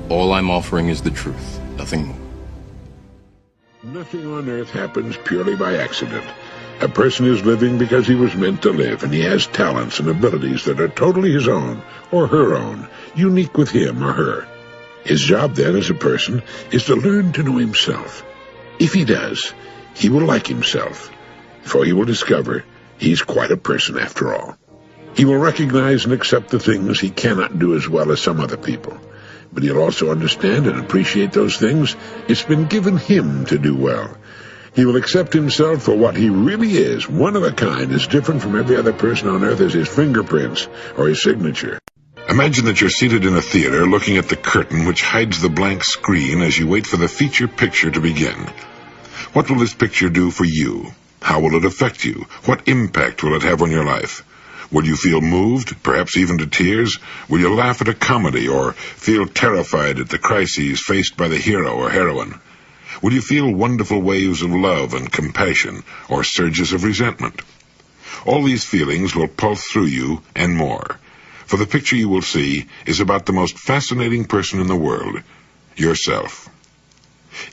All I'm offering is the truth, nothing more. Nothing on earth happens purely by accident. A person is living because he was meant to live, and he has talents and abilities that are totally his own, or her own, unique with him or her. His job then as a person is to learn to know himself. If he does, he will like himself, for he will discover he's quite a person after all. He will recognize and accept the things he cannot do as well as some other people, but he'll also understand and appreciate those things it's been given him to do well. He will accept himself for what he really is, one of a kind, as different from every other person on earth as his fingerprints or his signature. Imagine that you're seated in a theater looking at the curtain which hides the blank screen as you wait for the feature picture to begin. What will this picture do for you? How will it affect you? What impact will it have on your life? Will you feel moved, perhaps even to tears? Will you laugh at a comedy or feel terrified at the crises faced by the hero or heroine? Will you feel wonderful waves of love and compassion or surges of resentment? All these feelings will pulse through you and more, for the picture you will see is about the most fascinating person in the world, yourself.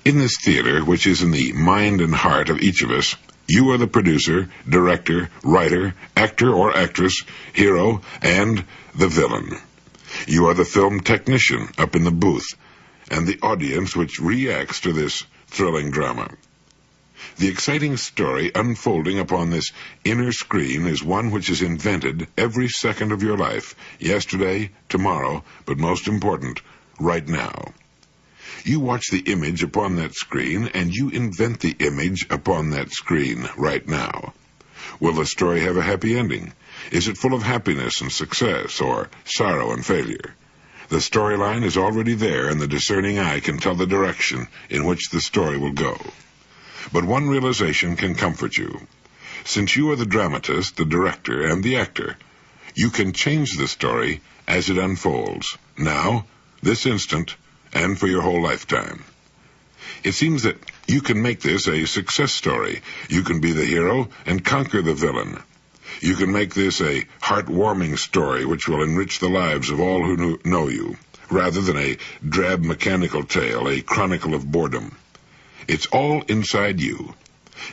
In this theater, which is in the mind and heart of each of us, you are the producer, director, writer, actor or actress, hero, and the villain. You are the film technician up in the booth, and the audience which reacts to this thrilling drama. The exciting story unfolding upon this inner screen is one which is invented every second of your life, yesterday, tomorrow, but most important, right now. You watch the image upon that screen, and you invent the image upon that screen right now. Will the story have a happy ending? Is it full of happiness and success, or sorrow and failure? The storyline is already there, and the discerning eye can tell the direction in which the story will go. But one realization can comfort you. Since you are the dramatist, the director, and the actor, you can change the story as it unfolds, now, this instant, and for your whole lifetime. It seems that you can make this a success story. You can be the hero and conquer the villain. You can make this a heartwarming story which will enrich the lives of all who know you, rather than a drab mechanical tale, a chronicle of boredom. It's all inside you.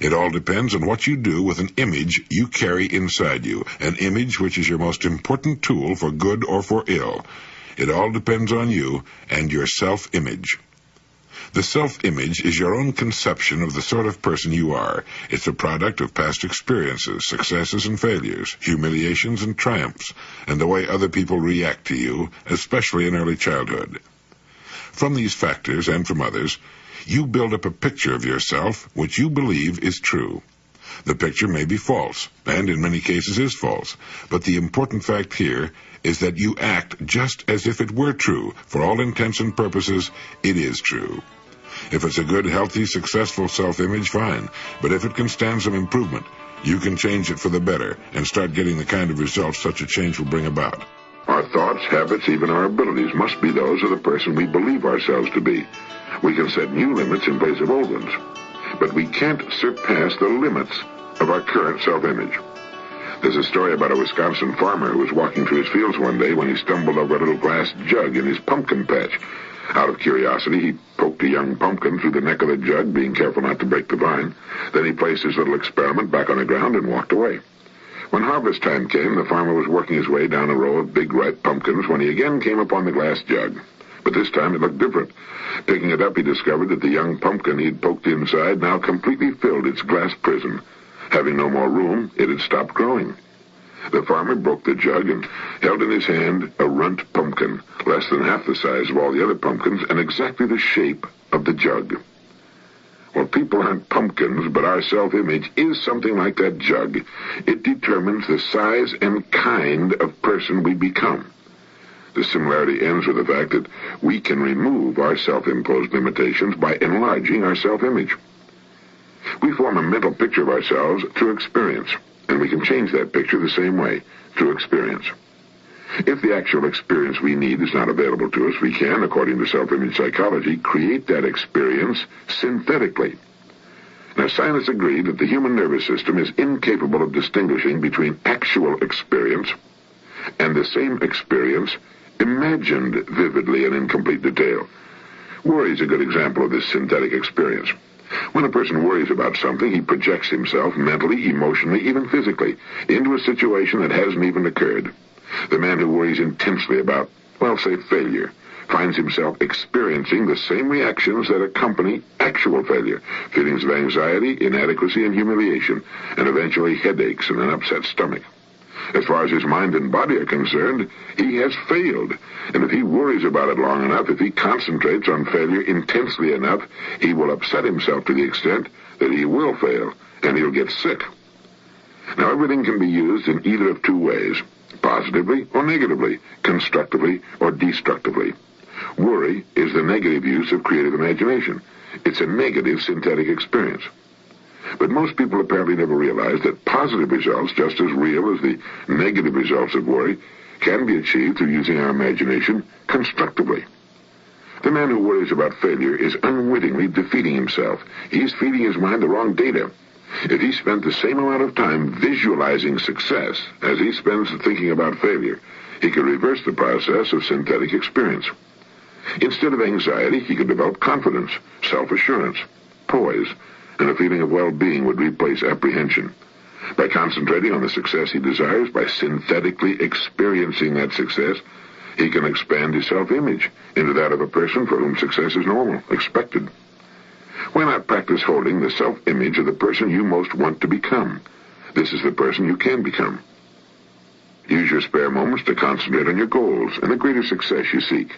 It all depends on what you do with an image you carry inside you, an image which is your most important tool for good or for ill. It all depends on you and your self-image. The self-image is your own conception of the sort of person you are. It's a product of past experiences, successes and failures, humiliations and triumphs, and the way other people react to you, especially in early childhood. From these factors and from others, you build up a picture of yourself which you believe is true. The picture may be false, and in many cases is false, but the important fact here is that you act just as if it were true. For all intents and purposes, it is true. If it's a good, healthy, successful self-image, fine, but if it can stand some improvement, you can change it for the better and start getting the kind of results such a change will bring about. Our thoughts, habits, even our abilities must be those of the person we believe ourselves to be. We can set new limits in place of old ones, but we can't surpass the limits of our current self-image. There's a story about a Wisconsin farmer who was walking through his fields one day when he stumbled over a little glass jug in his pumpkin patch. Out of curiosity, he poked a young pumpkin through the neck of the jug, being careful not to break the vine. Then he placed his little experiment back on the ground and walked away. When harvest time came, the farmer was working his way down a row of big ripe pumpkins when he again came upon the glass jug. But this time it looked different. Picking it up, he discovered that the young pumpkin he had poked inside now completely filled its glass prison. Having no more room, it had stopped growing. The farmer broke the jug and held in his hand a runt pumpkin, less than half the size of all the other pumpkins and exactly the shape of the jug. Well, people aren't pumpkins, but our self-image is something like that jug. It determines the size and kind of person we become. The similarity ends with the fact that we can remove our self-imposed limitations by enlarging our self-image. We form a mental picture of ourselves through experience, and we can change that picture the same way, through experience. If the actual experience we need is not available to us, we can, according to self-image psychology, create that experience synthetically. Now, scientists agree that the human nervous system is incapable of distinguishing between actual experience and the same experience imagined vividly and in complete detail. Worry is a good example of this synthetic experience. When a person worries about something, he projects himself mentally, emotionally, even physically, into a situation that hasn't even occurred. The man who worries intensely about, well, say, failure, finds himself experiencing the same reactions that accompany actual failure, feelings of anxiety, inadequacy, and humiliation, and eventually headaches and an upset stomach. As far as his mind and body are concerned, he has failed. And if he worries about it long enough, if he concentrates on failure intensely enough, he will upset himself to the extent that he will fail, and he'll get sick. Now, everything can be used in either of two ways, positively or negatively, constructively or destructively. Worry is the negative use of creative imagination. It's a negative synthetic experience. But most people apparently never realize that positive results, just as real as the negative results of worry, can be achieved through using our imagination constructively. The man who worries about failure is unwittingly defeating himself. He's feeding his mind the wrong data. If he spent the same amount of time visualizing success as he spends thinking about failure, he could reverse the process of synthetic experience. Instead of anxiety, he could develop confidence, self-assurance, poise, and a feeling of well-being would replace apprehension. By concentrating on the success he desires, by synthetically experiencing that success, he can expand his self-image into that of a person for whom success is normal, expected. Why not practice holding the self-image of the person you most want to become? This is the person you can become. Use your spare moments to concentrate on your goals and the greater success you seek.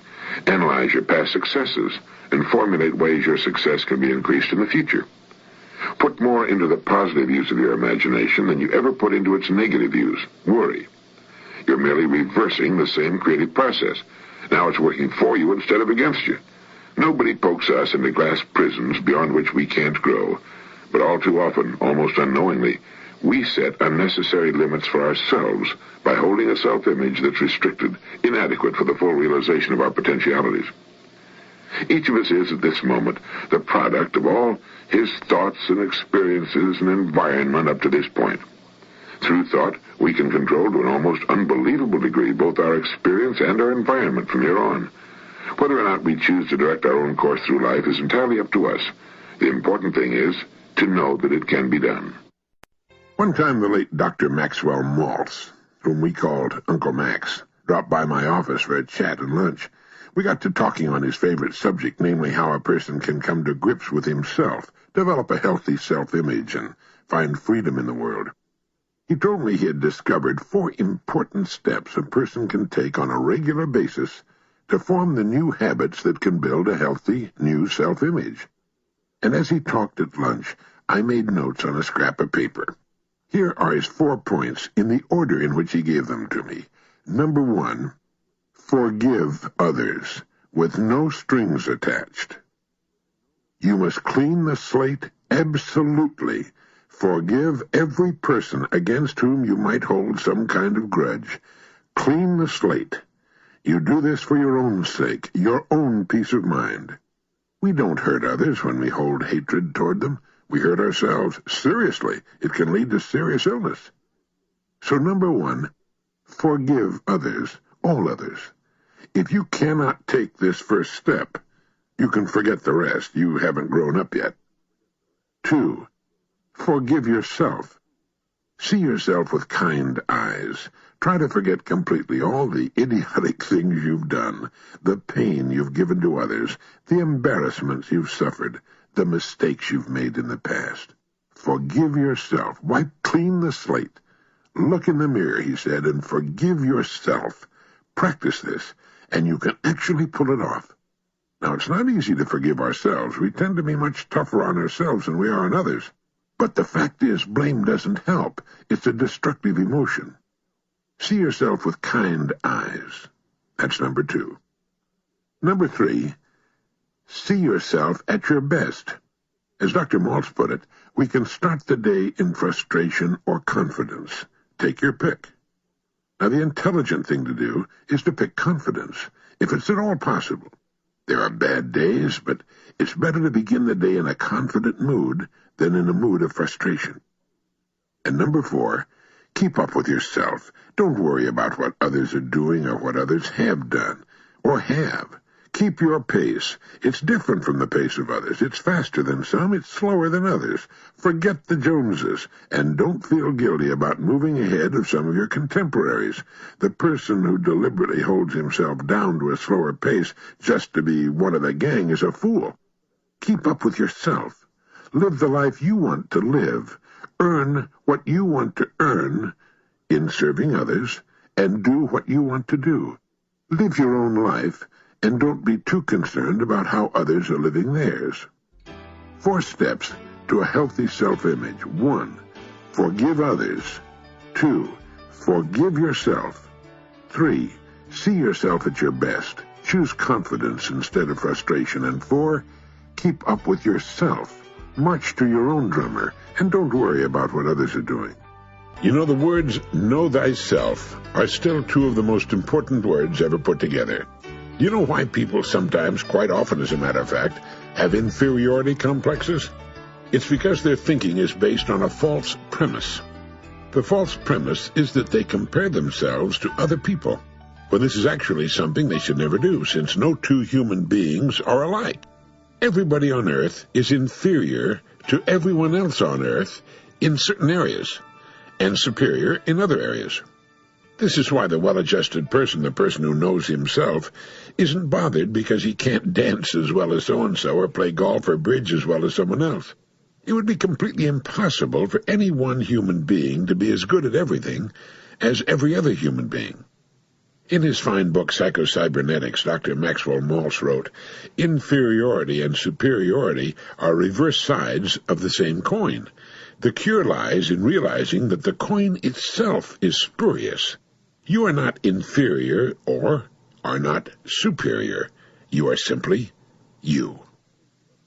Analyze your past successes and formulate ways your success can be increased in the future. Put more into the positive use of your imagination than you ever put into its negative use, worry. You're merely reversing the same creative process. Now it's working for you instead of against you. Nobody pokes us into glass prisons beyond which we can't grow. But all too often, almost unknowingly, we set unnecessary limits for ourselves by holding a self-image that's restricted, inadequate for the full realization of our potentialities. Each of us is, at this moment, the product of all his thoughts and experiences and environment up to this point. Through thought, we can control to an almost unbelievable degree both our experience and our environment from here on. Whether or not we choose to direct our own course through life is entirely up to us. The important thing is to know that it can be done. One time the late Dr. Maxwell Maltz, whom we called Uncle Max, dropped by my office for a chat and lunch. We got to talking on his favorite subject, namely how a person can come to grips with himself, develop a healthy self-image, and find freedom in the world. He told me he had discovered 4 important steps a person can take on a regular basis to form the new habits that can build a healthy, new self-image. And as he talked at lunch, I made notes on a scrap of paper. Here are his 4 points in the order in which he gave them to me. Number 1, forgive others with no strings attached. You must clean the slate absolutely. Forgive every person against whom you might hold some kind of grudge. Clean the slate. You do this for your own sake, your own peace of mind. We don't hurt others when we hold hatred toward them. We hurt ourselves. Seriously, it can lead to serious illness. So number 1, forgive others, all others. If you cannot take this first step, you can forget the rest. You haven't grown up yet. 2, forgive yourself. See yourself with kind eyes. Try to forget completely all the idiotic things you've done, the pain you've given to others, the embarrassments you've suffered, the mistakes you've made in the past. Forgive yourself. Wipe clean the slate. Look in the mirror, he said, and forgive yourself. Practice this, and you can actually pull it off. Now, it's not easy to forgive ourselves. We tend to be much tougher on ourselves than we are on others. But the fact is, blame doesn't help. It's a destructive emotion. See yourself with kind eyes. That's number 2. Number 3, see yourself at your best. As Dr. Maltz put it, we can start the day in frustration or confidence. Take your pick. Now, the intelligent thing to do is to pick confidence, if it's at all possible. There are bad days, but it's better to begin the day in a confident mood than in a mood of frustration. And number 4, Keep up with yourself. Don't worry about what others are doing or what others have done or have. Keep your pace. It's different from the pace of others. It's faster than some. It's slower than others. Forget the Joneses, and don't feel guilty about moving ahead of some of your contemporaries. The person who deliberately holds himself down to a slower pace just to be one of the gang is a fool. Keep up with yourself. Live the life you want to live. Earn what you want to earn in serving others, and do what you want to do. Live your own life, and don't be too concerned about how others are living theirs. 4 steps to a healthy self-image. 1. Forgive others. 2. Forgive yourself. 3. See yourself at your best. Choose confidence instead of frustration. And 4. Keep up with yourself. March to your own drummer, and don't worry about what others are doing. You know, the words "know thyself" are still 2 of the most important words ever put together. Do you know why people sometimes, quite often as a matter of fact, have inferiority complexes? It's because their thinking is based on a false premise. The false premise is that they compare themselves to other people, when this is actually something they should never do, since no 2 human beings are alike. Everybody on Earth is inferior to everyone else on Earth in certain areas, and superior in other areas. This is why the well-adjusted person, the person who knows himself, isn't bothered because he can't dance as well as so-and-so or play golf or bridge as well as someone else. It would be completely impossible for any one human being to be as good at everything as every other human being. In his fine book, Psycho-Cybernetics, Dr. Maxwell Maltz wrote, "Inferiority and superiority are reverse sides of the same coin. The cure lies in realizing that the coin itself is spurious. You are not inferior or are not superior. You are simply you.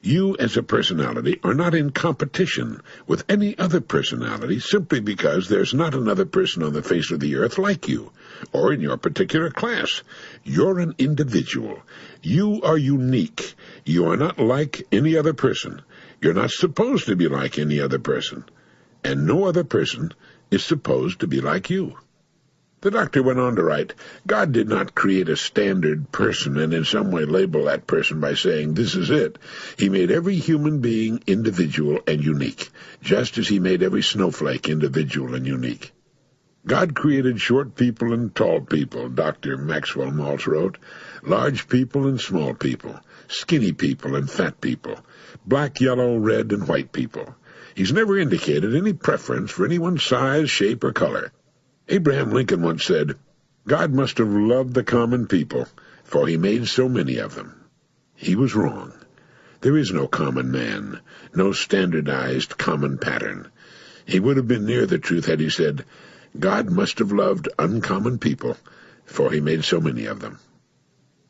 You as a personality are not in competition with any other personality simply because there's not another person on the face of the earth like you, or in your particular class. You're an individual. You are unique. You are not like any other person. You're not supposed to be like any other person. And no other person is supposed to be like you." The doctor went on to write, "God did not create a standard person and in some way label that person by saying, 'This is it.' He made every human being individual and unique, just as he made every snowflake individual and unique. God created short people and tall people," Dr. Maxwell Maltz wrote, "large people and small people, skinny people and fat people, black, yellow, red, and white people. He's never indicated any preference for anyone's size, shape, or color. Abraham Lincoln once said, 'God must have loved the common people, for he made so many of them.' He was wrong. There is no common man, no standardized common pattern. He would have been near the truth had he said, 'God must have loved uncommon people, for he made so many of them.'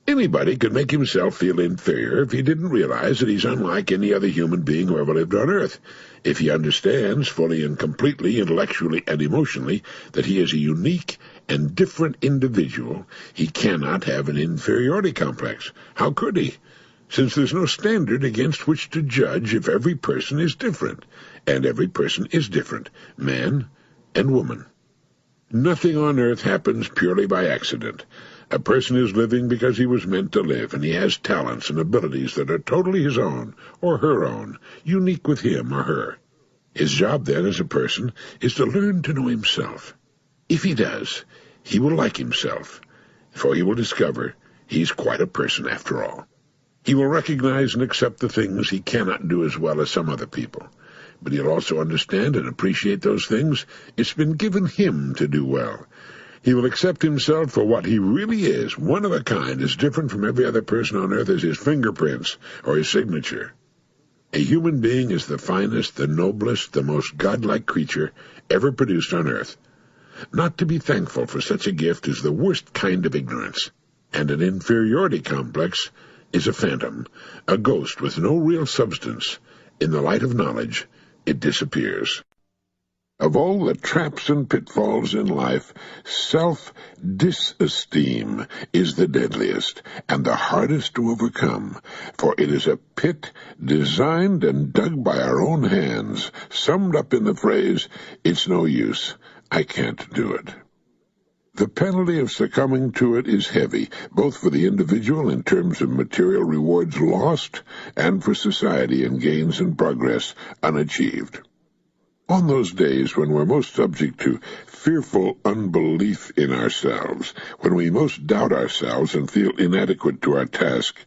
Anybody could make himself feel inferior if he didn't realize that he's unlike any other human being who ever lived on Earth. If he understands fully and completely, intellectually and emotionally, that he is a unique and different individual, he cannot have an inferiority complex. How could he? Since there's no standard against which to judge if every person is different, and every person is different, man and woman. Nothing on Earth happens purely by accident. A person is living because he was meant to live, and he has talents and abilities that are totally his own, or her own, unique with him or her. His job then as a person is to learn to know himself. If he does, he will like himself, for he will discover he's quite a person after all. He will recognize and accept the things he cannot do as well as some other people, but he'll also understand and appreciate those things it's been given him to do well. He will accept himself for what he really is, one of a kind, as different from every other person on Earth as his fingerprints or his signature. A human being is the finest, the noblest, the most godlike creature ever produced on Earth. Not to be thankful for such a gift is the worst kind of ignorance, and an inferiority complex is a phantom, a ghost with no real substance. In the light of knowledge, it disappears. Of all the traps and pitfalls in life, self-disesteem is the deadliest and the hardest to overcome, for it is a pit designed and dug by our own hands, summed up in the phrase, "It's no use. I can't do it. The penalty of succumbing to it is heavy, both for the individual in terms of material rewards lost, and for society in gains and progress unachieved. On those days when we're most subject to fearful unbelief in ourselves, when we most doubt ourselves and feel inadequate to our task,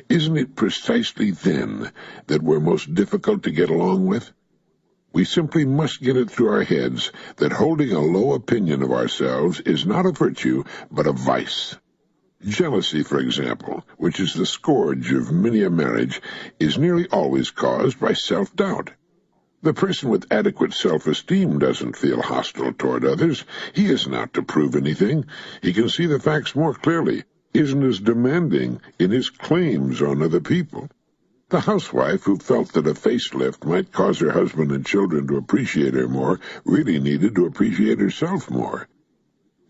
isn't it precisely then that we're most difficult to get along with? We simply must get it through our heads that holding a low opinion of ourselves is not a virtue, but a vice. Jealousy, for example, which is the scourge of many a marriage, is nearly always caused by self-doubt. The person with adequate self-esteem doesn't feel hostile toward others. He isn't out to prove anything. He can see the facts more clearly, isn't as demanding in his claims on other people. The housewife who felt that a facelift might cause her husband and children to appreciate her more really needed to appreciate herself more.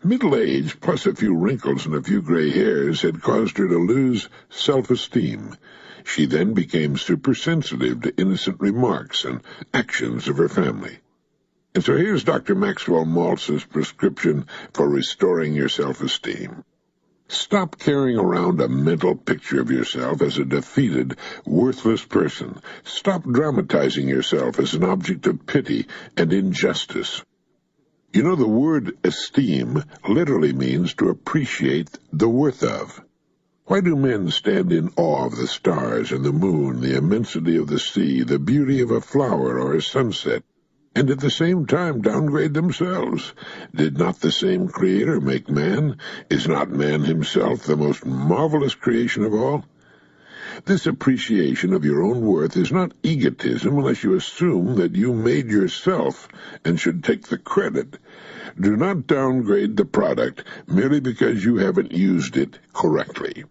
Middle age, plus a few wrinkles and a few gray hairs, had caused her to lose self-esteem. She then became supersensitive to innocent remarks and actions of her family. And so here's Dr. Maxwell Maltz's prescription for restoring your self-esteem. Stop carrying around a mental picture of yourself as a defeated, worthless person. Stop dramatizing yourself as an object of pity and injustice. You know, the word esteem literally means to appreciate the worth of. Why do men stand in awe of the stars and the moon, the immensity of the sea, the beauty of a flower or a sunset, and at the same time downgrade themselves? Did not the same Creator make man? Is not man himself the most marvelous creation of all? This appreciation of your own worth is not egotism unless you assume that you made yourself and should take the credit. Do not downgrade the product merely because you haven't used it correctly.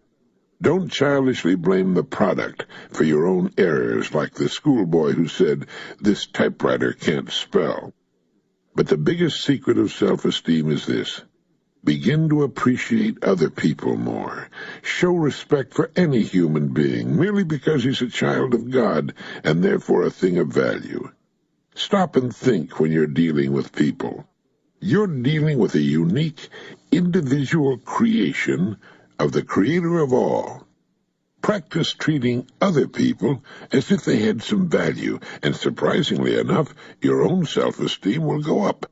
Don't childishly blame the product for your own errors like the schoolboy who said, "This typewriter can't spell." But the biggest secret of self-esteem is this. Begin to appreciate other people more. Show respect for any human being merely because he's a child of God and therefore a thing of value. Stop and think when you're dealing with people. You're dealing with a unique, individual creation of the Creator of all. Practice treating other people as if they had some value, and surprisingly enough, your own self-esteem will go up.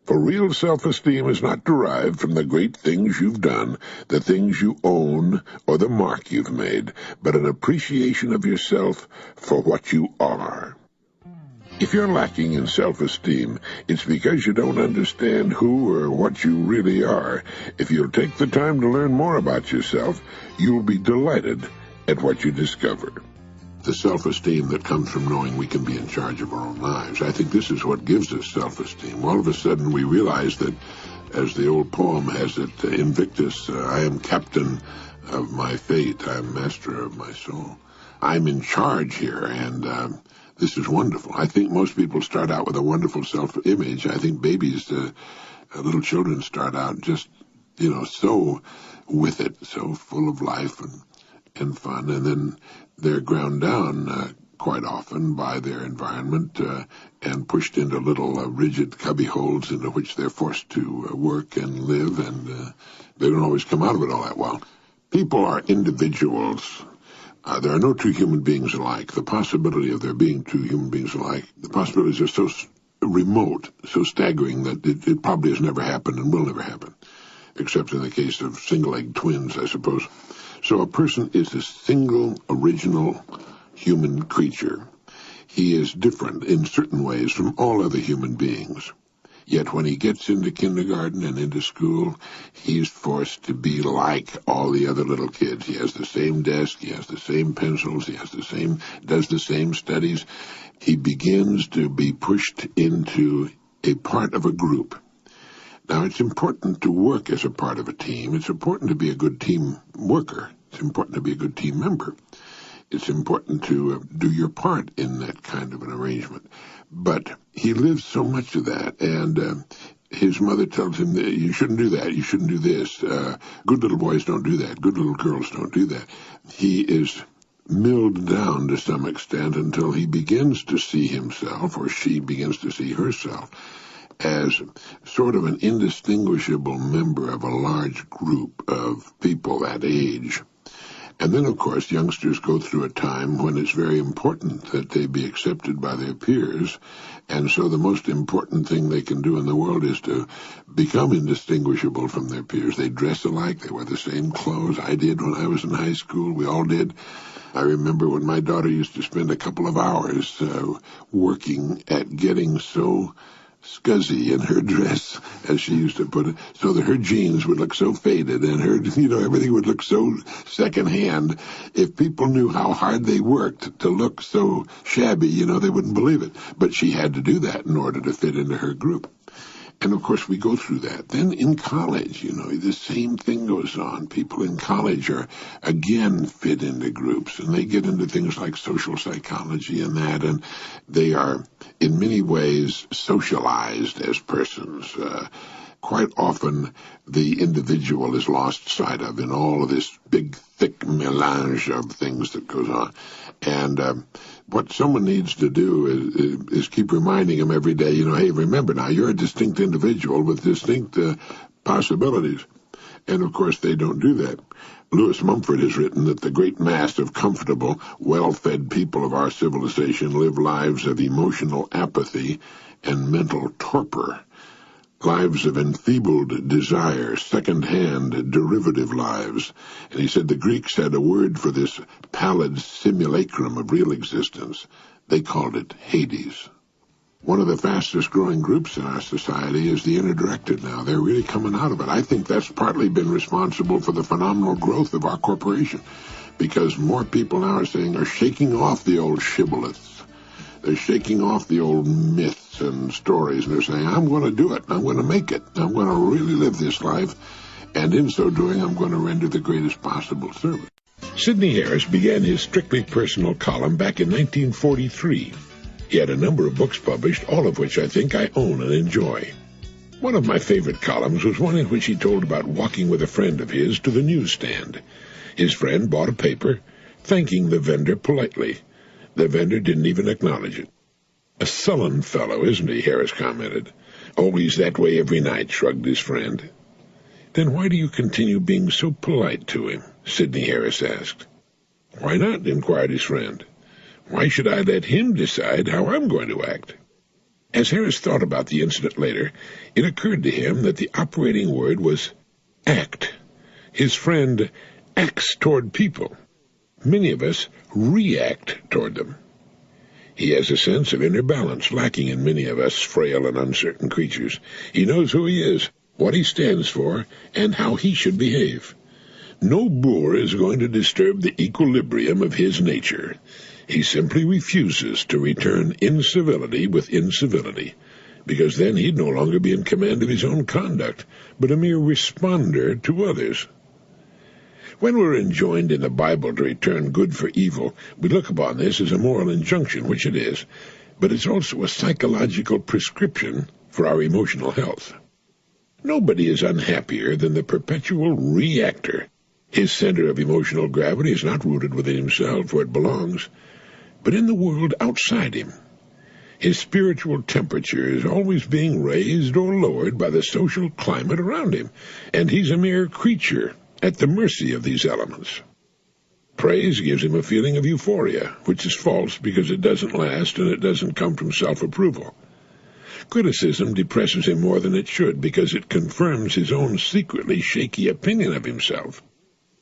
For real self-esteem is not derived from the great things you've done, the things you own, or the mark you've made, but an appreciation of yourself for what you are. If you're lacking in self-esteem, it's because you don't understand who or what you really are. If you'll take the time to learn more about yourself, you'll be delighted at what you discover. The self-esteem that comes from knowing we can be in charge of our own lives. I think this is what gives us self-esteem. All of a sudden we realize that, as the old poem has it, Invictus, I am captain of my fate, I am master of my soul. I'm in charge here, and this is wonderful. I think most people start out with a wonderful self-image. I think babies, little children start out just, so with it, so full of life and fun, and then they're ground down quite often by their environment and pushed into little rigid cubby holes into which they're forced to work and live, and they don't always come out of it all that well. People are individuals. There are no two human beings alike. The possibility of there being two human beings alike, the possibilities are so remote, so staggering that it probably has never happened and will never happen, except in the case of single-egg twins, I suppose. So a person is a single, original human creature. He is different in certain ways from all other human beings. Yet when he gets into kindergarten and into school, he's forced to be like all the other little kids. He has the same desk, he has the same pencils, does the same studies. He begins to be pushed into a part of a group. Now, it's important to work as a part of a team. It's important to be a good team worker. It's important to be a good team member. It's important to do your part in that kind of an arrangement. But he lives so much of that, and his mother tells him that you shouldn't do that, you shouldn't do this. Good little boys don't do that. Good little girls don't do that. He is milled down to some extent until he begins to see himself, or she begins to see herself, as sort of an indistinguishable member of a large group of people that age. And then, of course, youngsters go through a time when it's very important that they be accepted by their peers. And so the most important thing they can do in the world is to become indistinguishable from their peers. They dress alike. They wear the same clothes. I did when I was in high school. We all did. I remember when my daughter used to spend a couple of hours working at getting so scuzzy in her dress, as she used to put it, so that her jeans would look so faded and her, everything would look so secondhand. If people knew how hard they worked to look so shabby, they wouldn't believe it. But she had to do that in order to fit into her group. And, of course, we go through that. Then in college, the same thing goes on. People in college are, again, fit into groups, and they get into things like social psychology and that, and they are, in many ways, socialized as persons. Quite often, the individual is lost sight of in all of this big, thick melange of things that goes on. And what someone needs to do is keep reminding them every day, hey, remember now, you're a distinct individual with distinct possibilities. And, of course, they don't do that. Lewis Mumford has written that the great mass of comfortable, well-fed people of our civilization live lives of emotional apathy and mental torpor. Lives of enfeebled desire, second-hand, derivative lives. And he said the Greeks had a word for this pallid simulacrum of real existence. They called it Hades. One of the fastest-growing groups in our society is the inner-directed now. They're really coming out of it. I think that's partly been responsible for the phenomenal growth of our corporation, because more people now are shaking off the old shibboleths. They're shaking off the old myths and stories, and they're saying, I'm going to do it. I'm going to make it. I'm going to really live this life. And in so doing, I'm going to render the greatest possible service. Sidney Harris began his strictly personal column back in 1943. He had a number of books published, all of which I think I own and enjoy. One of my favorite columns was one in which he told about walking with a friend of his to the newsstand. His friend bought a paper, thanking the vendor politely. The vendor didn't even acknowledge it. A sullen fellow, isn't he? Harris commented. Oh, he's that way every night, shrugged his friend. Then why do you continue being so polite to him? Sidney Harris asked. Why not? Inquired his friend. Why should I let him decide how I'm going to act? As Harris thought about the incident later, it occurred to him that the operating word was act. His friend acts toward people. Many of us react toward them. He has a sense of inner balance lacking in many of us frail and uncertain creatures. He knows who he is, what he stands for, and how he should behave. No boor is going to disturb the equilibrium of his nature. He simply refuses to return incivility with incivility, because then he'd no longer be in command of his own conduct, but a mere responder to others. When we're enjoined in the Bible to return good for evil, we look upon this as a moral injunction, which it is, but it's also a psychological prescription for our emotional health. Nobody is unhappier than the perpetual reactor. His center of emotional gravity is not rooted within himself, where it belongs, but in the world outside him. His spiritual temperature is always being raised or lowered by the social climate around him, and he's a mere creature at the mercy of these elements. Praise gives him a feeling of euphoria, which is false because it doesn't last and it doesn't come from self-approval. Criticism depresses him more than it should because it confirms his own secretly shaky opinion of himself.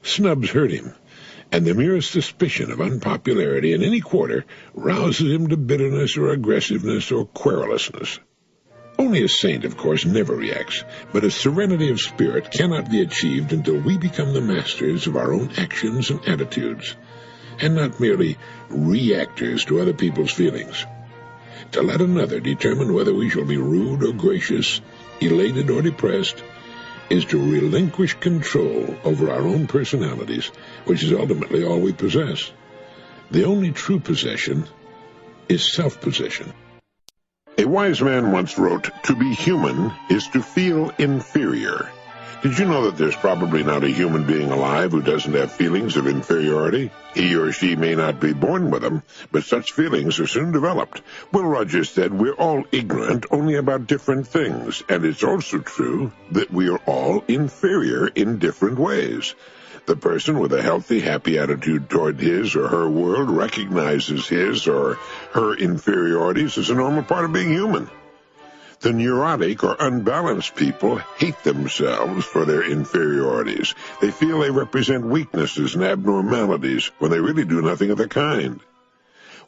Snubs hurt him, and the merest suspicion of unpopularity in any quarter rouses him to bitterness or aggressiveness or querulousness. Only a saint, of course, never reacts, but a serenity of spirit cannot be achieved until we become the masters of our own actions and attitudes, and not merely reactors to other people's feelings. To let another determine whether we shall be rude or gracious, elated or depressed, is to relinquish control over our own personalities, which is ultimately all we possess. The only true possession is self-possession. A wise man once wrote, "To be human is to feel inferior. Did you know that there's probably not a human being alive who doesn't have feelings of inferiority? He or she may not be born with them, but such feelings are soon developed. Will Rogers said we're all ignorant only about different things, and it's also true that we are all inferior in different ways. The person with a healthy, happy attitude toward his or her world recognizes his or her inferiorities as a normal part of being human. The neurotic or unbalanced people hate themselves for their inferiorities. They feel they represent weaknesses and abnormalities when they really do nothing of the kind.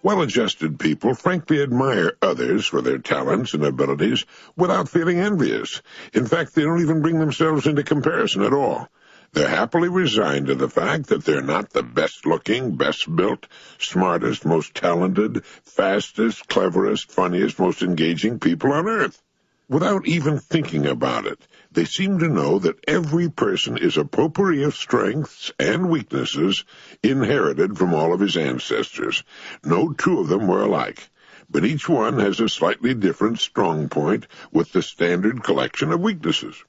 Well-adjusted people frankly admire others for their talents and abilities without feeling envious. In fact, they don't even bring themselves into comparison at all. They're happily resigned to the fact that they're not the best-looking, best-built, smartest, most talented, fastest, cleverest, funniest, most engaging people on earth. Without even thinking about it, they seem to know that every person is a potpourri of strengths and weaknesses inherited from all of his ancestors. No two of them were alike, but each one has a slightly different strong point with the standard collection of weaknesses.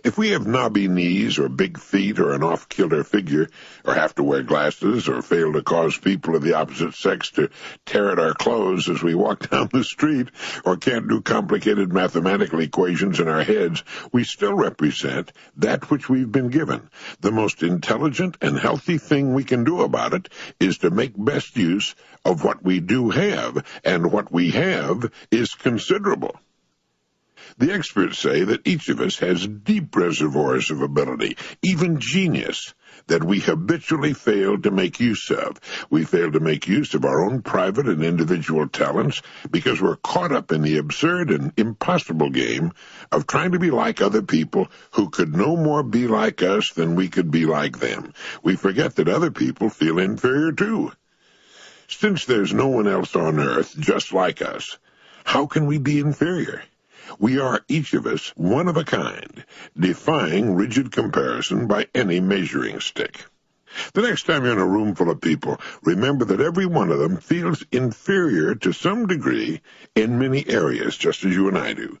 If we have knobby knees or big feet or an off-kilter figure, or have to wear glasses or fail to cause people of the opposite sex to tear at our clothes as we walk down the street, or can't do complicated mathematical equations in our heads, we still represent that which we've been given. The most intelligent and healthy thing we can do about it is to make best use of what we do have, and what we have is considerable. The experts say that each of us has deep reservoirs of ability, even genius, that we habitually fail to make use of. We fail to make use of our own private and individual talents because we're caught up in the absurd and impossible game of trying to be like other people who could no more be like us than we could be like them. We forget that other people feel inferior too. Since there's no one else on earth just like us, how can we be inferior? We are, each of us, one of a kind, defying rigid comparison by any measuring stick. The next time you're in a room full of people, remember that every one of them feels inferior to some degree in many areas, just as you and I do.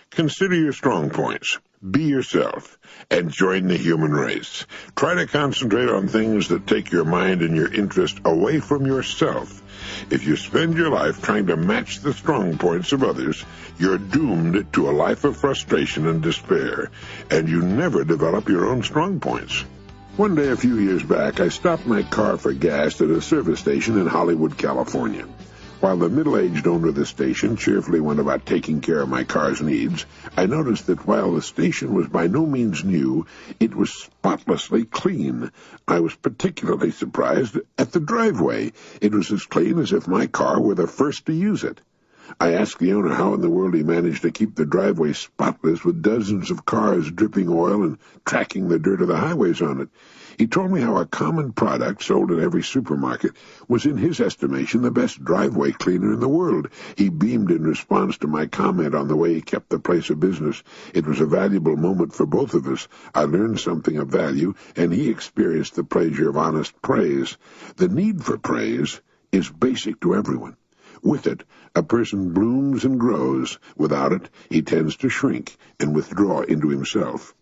Consider your strong points. Be yourself, and join the human race. Try to concentrate on things that take your mind and your interest away from yourself. If you spend your life trying to match the strong points of others, you're doomed to a life of frustration and despair, and you never develop your own strong points. One day a few years back, I stopped my car for gas at a service station in Hollywood, California. While the middle-aged owner of the station cheerfully went about taking care of my car's needs, I noticed that while the station was by no means new, it was spotlessly clean. I was particularly surprised at the driveway. It was as clean as if my car were the first to use it. I asked the owner how in the world he managed to keep the driveway spotless with dozens of cars dripping oil and tracking the dirt of the highways on it. He told me how a common product sold in every supermarket was, in his estimation, the best driveway cleaner in the world. He beamed in response to my comment on the way he kept the place of business. It was a valuable moment for both of us. I learned something of value, and he experienced the pleasure of honest praise. The need for praise is basic to everyone. With it, a person blooms and grows. Without it, he tends to shrink and withdraw into himself.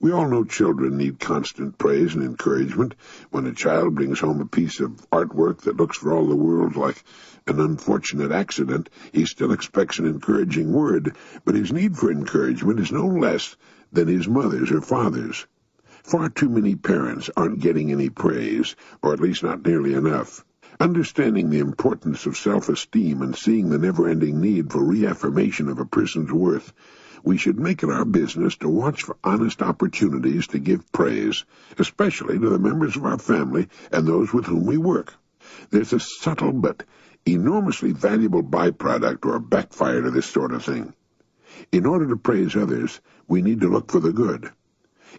We all know children need constant praise and encouragement. When a child brings home a piece of artwork that looks for all the world like an unfortunate accident, he still expects an encouraging word, but his need for encouragement is no less than his mother's or father's. Far too many parents aren't getting any praise, or at least not nearly enough. Understanding the importance of self-esteem and seeing the never-ending need for reaffirmation of a person's worth, we should make it our business to watch for honest opportunities to give praise, especially to the members of our family and those with whom we work. There's a subtle but enormously valuable byproduct or backfire to this sort of thing. In order to praise others, we need to look for the good.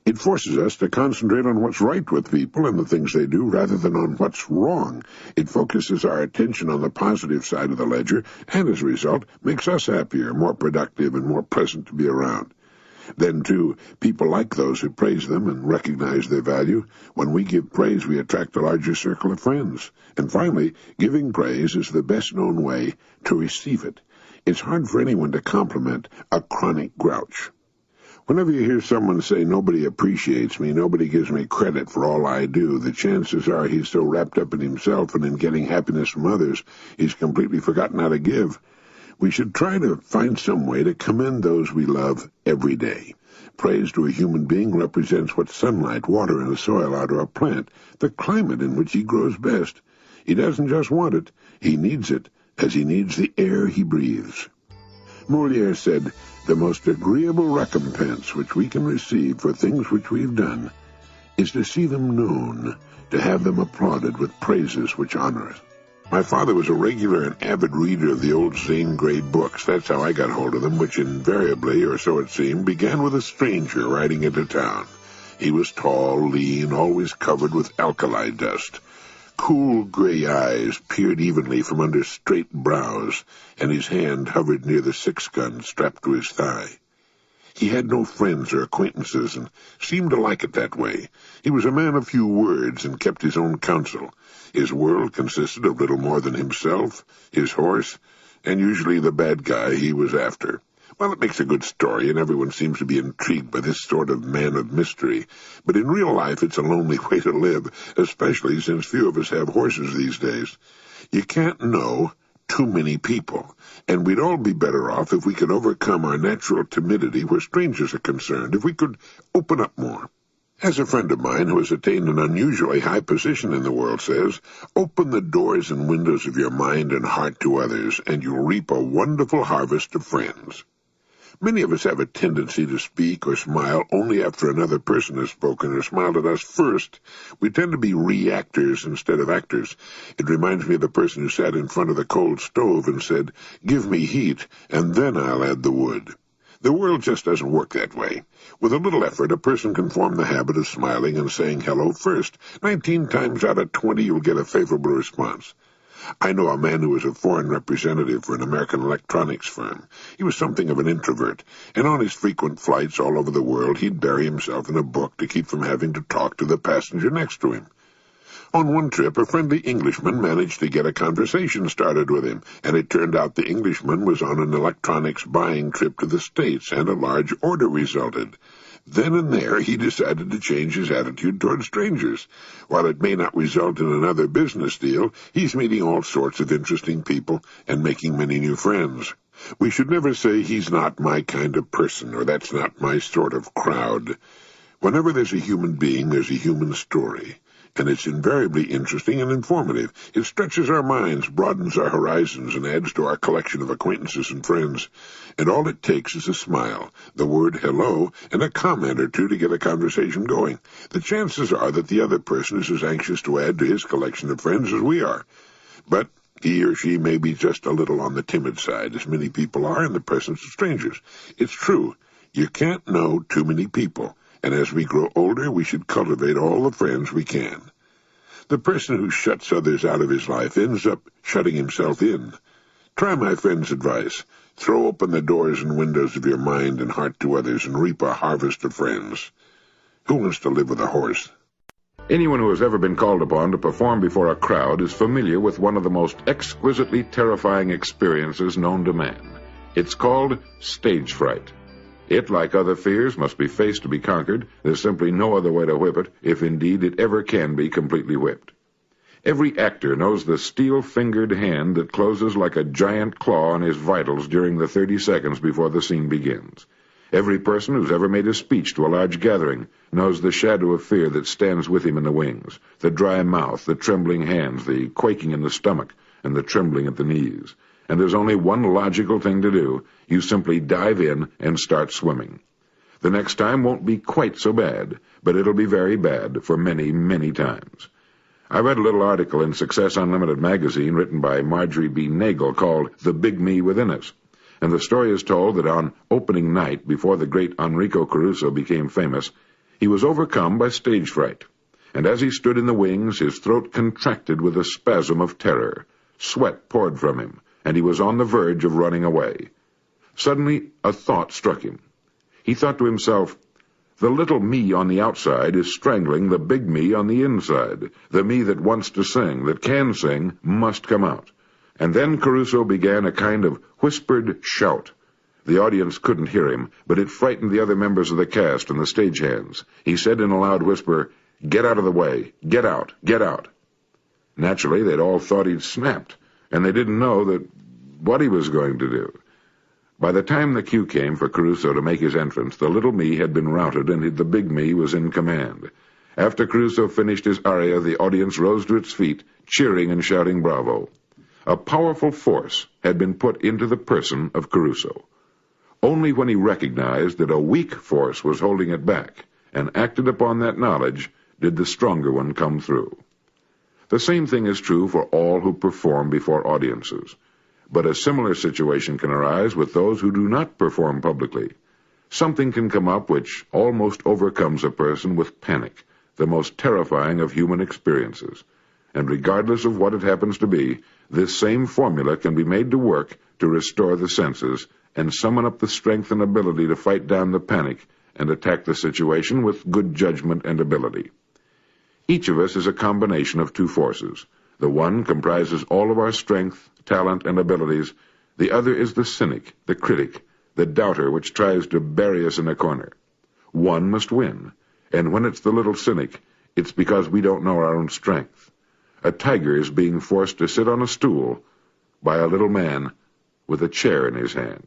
It forces us to concentrate on what's right with people and the things they do rather than on what's wrong. It focuses our attention on the positive side of the ledger and, as a result, makes us happier, more productive, and more pleasant to be around. Then, too, people like those who praise them and recognize their value. When we give praise, we attract a larger circle of friends. And finally, giving praise is the best-known way to receive it. It's hard for anyone to compliment a chronic grouch. Whenever you hear someone say, "Nobody appreciates me, nobody gives me credit for all I do," the chances are he's so wrapped up in himself and in getting happiness from others, he's completely forgotten how to give. We should try to find some way to commend those we love every day. Praise to a human being represents what sunlight, water, and the soil are to a plant, the climate in which he grows best. He doesn't just want it, he needs it, as he needs the air he breathes. Molière said, "The most agreeable recompense which we can receive for things which we've done is to see them known, to have them applauded with praises which honor us." My father was a regular and avid reader of the old Zane Grey books. That's how I got hold of them, which invariably, or so it seemed, began with a stranger riding into town. He was tall, lean, always covered with alkali dust. Cool gray eyes peered evenly from under straight brows, and his hand hovered near the 6-gun strapped to his thigh. He had no friends or acquaintances, and seemed to like it that way. He was a man of few words, and kept his own counsel. His world consisted of little more than himself, his horse, and usually the bad guy he was after. Well, it makes a good story, and everyone seems to be intrigued by this sort of man of mystery. But in real life, it's a lonely way to live, especially since few of us have horses these days. You can't know too many people, and we'd all be better off if we could overcome our natural timidity where strangers are concerned, if we could open up more. As a friend of mine who has attained an unusually high position in the world says, "Open the doors and windows of your mind and heart to others, and you'll reap a wonderful harvest of friends." Many of us have a tendency to speak or smile only after another person has spoken or smiled at us first. We tend to be reactors instead of actors. It reminds me of the person who sat in front of the cold stove and said, "Give me heat, and then I'll add the wood." The world just doesn't work that way. With a little effort, a person can form the habit of smiling and saying hello first. 19 times out of 20, you'll get a favorable response. I know a man who was a foreign representative for an American electronics firm. He was something of an introvert, and on his frequent flights all over the world, he'd bury himself in a book to keep from having to talk to the passenger next to him. On one trip, a friendly Englishman managed to get a conversation started with him, and it turned out the Englishman was on an electronics buying trip to the States, and a large order resulted. Then and there, he decided to change his attitude toward strangers. While it may not result in another business deal, he's meeting all sorts of interesting people and making many new friends. We should never say, "He's not my kind of person," or "That's not my sort of crowd." Whenever there's a human being, there's a human story, and it's invariably interesting and informative. It stretches our minds, broadens our horizons, and adds to our collection of acquaintances and friends. And all it takes is a smile, the word hello, and a comment or two to get a conversation going. The chances are that the other person is as anxious to add to his collection of friends as we are. But he or she may be just a little on the timid side, as many people are in the presence of strangers. It's true, you can't know too many people, and as we grow older, we should cultivate all the friends we can. The person who shuts others out of his life ends up shutting himself in. Try my friend's advice. Throw open the doors and windows of your mind and heart to others and reap a harvest of friends. Who wants to live with a horse? Anyone who has ever been called upon to perform before a crowd is familiar with one of the most exquisitely terrifying experiences known to man. It's called stage fright. It, like other fears, must be faced to be conquered. There's simply no other way to whip it, if indeed it ever can be completely whipped. Every actor knows the steel-fingered hand that closes like a giant claw on his vitals during the 30 seconds before the scene begins. Every person who's ever made a speech to a large gathering knows the shadow of fear that stands with him in the wings, the dry mouth, the trembling hands, the quaking in the stomach, and the trembling at the knees. And there's only one logical thing to do. You simply dive in and start swimming. The next time won't be quite so bad, but it'll be very bad for many, many times. I read a little article in Success Unlimited magazine written by Marjorie B. Nagel called The Big Me Within Us, and the story is told that on opening night, before the great Enrico Caruso became famous, he was overcome by stage fright, and as he stood in the wings, his throat contracted with a spasm of terror. Sweat poured from him, and he was on the verge of running away. Suddenly, a thought struck him. He thought to himself, "The little me on the outside is strangling the big me on the inside. The me that wants to sing, that can sing, must come out." And then Caruso began a kind of whispered shout. The audience couldn't hear him, but it frightened the other members of the cast and the stagehands. He said in a loud whisper, "Get out of the way! Get out! Get out!" Naturally, they'd all thought he'd snapped, and they didn't know what he was going to do. By the time the cue came for Caruso to make his entrance, the little me had been routed and the big me was in command. After Caruso finished his aria, the audience rose to its feet, cheering and shouting bravo. A powerful force had been put into the person of Caruso. Only when he recognized that a weak force was holding it back and acted upon that knowledge did the stronger one come through. The same thing is true for all who perform before audiences. But a similar situation can arise with those who do not perform publicly. Something can come up which almost overcomes a person with panic, the most terrifying of human experiences. And regardless of what it happens to be, this same formula can be made to work to restore the senses and summon up the strength and ability to fight down the panic and attack the situation with good judgment and ability. Each of us is a combination of two forces. The one comprises all of our strength, talent, and abilities. The other is the cynic, the critic, the doubter which tries to bury us in a corner. One must win, and when it's the little cynic, it's because we don't know our own strength. A tiger is being forced to sit on a stool by a little man with a chair in his hand.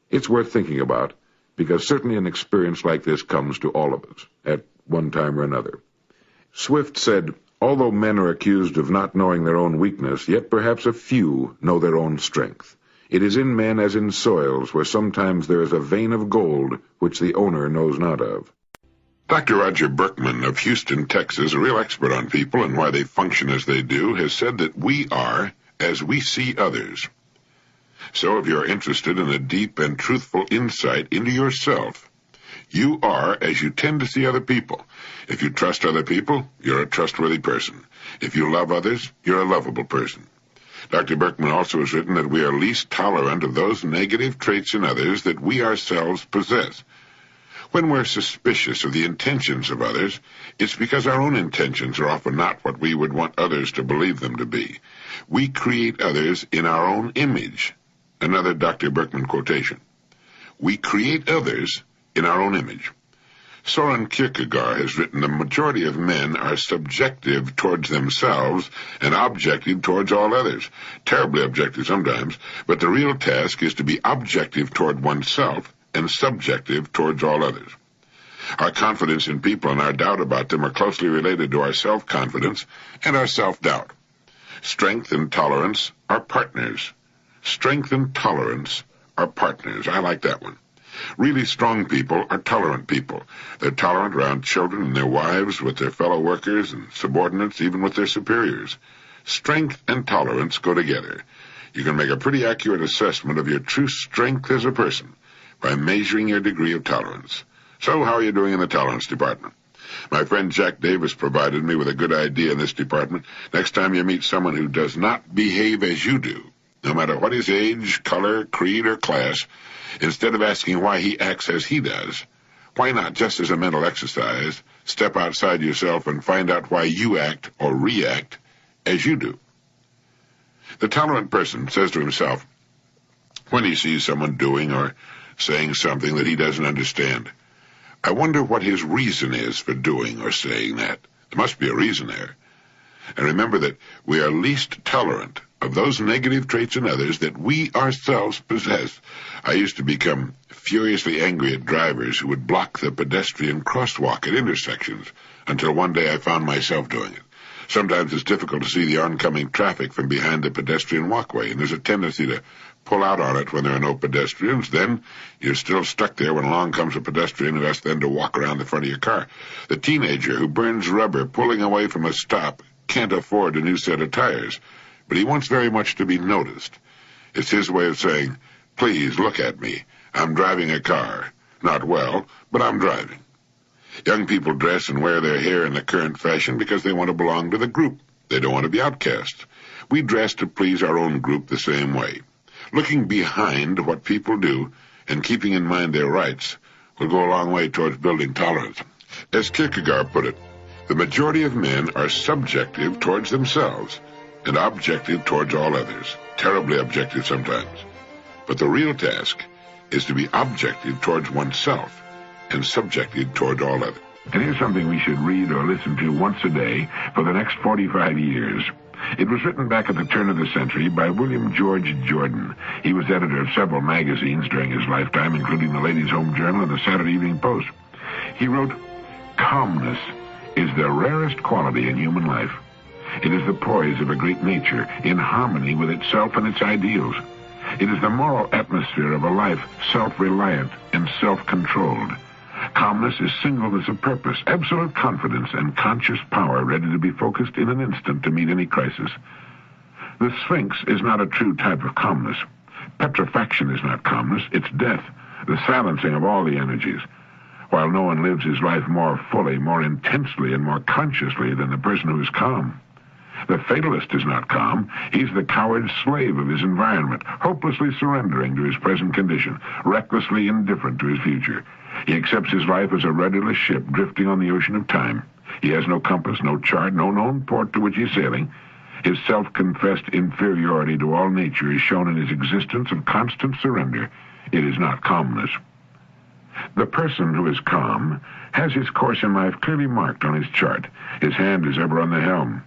It's worth thinking about, because certainly an experience like this comes to all of us, at one time or another. Swift said, "Although men are accused of not knowing their own weakness, yet perhaps a few know their own strength. It is in men as in soils, where sometimes there is a vein of gold which the owner knows not of." Dr. Roger Berkman of Houston, Texas, a real expert on people and why they function as they do, has said that we are as we see others. So if you're interested in a deep and truthful insight into yourself, you are as you tend to see other people. If you trust other people, you're a trustworthy person. If you love others, you're a lovable person. Dr. Berkman also has written that we are least tolerant of those negative traits in others that we ourselves possess. When we're suspicious of the intentions of others, it's because our own intentions are often not what we would want others to believe them to be. We create others in our own image. Another Dr. Berkman quotation. We create others in our own image. Soren Kierkegaard has written the majority of men are subjective towards themselves and objective towards all others. Terribly objective sometimes, but the real task is to be objective toward oneself and subjective towards all others. Our confidence in people and our doubt about them are closely related to our self-confidence and our self-doubt. Strength and tolerance are partners. Strength and tolerance are partners. I like that one. Really strong people are tolerant people. They're tolerant around children and their wives, with their fellow workers and subordinates, even with their superiors. Strength and tolerance go together. You can make a pretty accurate assessment of your true strength as a person by measuring your degree of tolerance. So how are you doing in the tolerance department? My friend Jack Davis provided me with a good idea in this department. Next time you meet someone who does not behave as you do, no matter what his age, color, creed, or class, instead of asking why he acts as he does, why not, just as a mental exercise, step outside yourself and find out why you act or react as you do? The tolerant person says to himself, when he sees someone doing or saying something that he doesn't understand, I wonder what his reason is for doing or saying that. There must be a reason there. And remember that we are least tolerant of those negative traits in others that we ourselves possess. I used to become furiously angry at drivers who would block the pedestrian crosswalk at intersections, until one day I found myself doing it. Sometimes it's difficult to see the oncoming traffic from behind the pedestrian walkway, and there's a tendency to pull out on it when there are no pedestrians. Then you're still stuck there when along comes a pedestrian who has then to walk around the front of your car. The teenager who burns rubber pulling away from a stop can't afford a new set of tires, but he wants very much to be noticed. It's his way of saying, please look at me. I'm driving a car. Not well, but I'm driving. Young people dress and wear their hair in the current fashion because they want to belong to the group. They don't want to be outcasts. We dress to please our own group the same way. Looking behind what people do and keeping in mind their rights will go a long way towards building tolerance. As Kierkegaard put it, the majority of men are subjective towards themselves and objective towards all others, terribly objective sometimes. But the real task is to be objective towards oneself and subjective toward all others. And here's something we should read or listen to once a day for the next 45 years. It was written back at the turn of the century by William George Jordan. He was editor of several magazines during his lifetime, including the Ladies' Home Journal and the Saturday Evening Post. He wrote, "Calmness is the rarest quality in human life. It is the poise of a great nature in harmony with itself and its ideals. It is the moral atmosphere of a life self-reliant and self-controlled. Calmness is singleness of purpose, absolute confidence, and conscious power ready to be focused in an instant to meet any crisis. The Sphinx is not a true type of calmness. Petrifaction is not calmness, it's death, the silencing of all the energies. While no one lives his life more fully, more intensely, and more consciously than the person who is calm. The fatalist is not calm. He's the coward slave of his environment, hopelessly surrendering to his present condition, recklessly indifferent to his future. He accepts his life as a rudderless ship drifting on the ocean of time. He has no compass, no chart, no known port to which he's sailing. His self-confessed inferiority to all nature is shown in his existence of constant surrender. It is not calmness. The person who is calm has his course in life clearly marked on his chart. His hand is ever on the helm.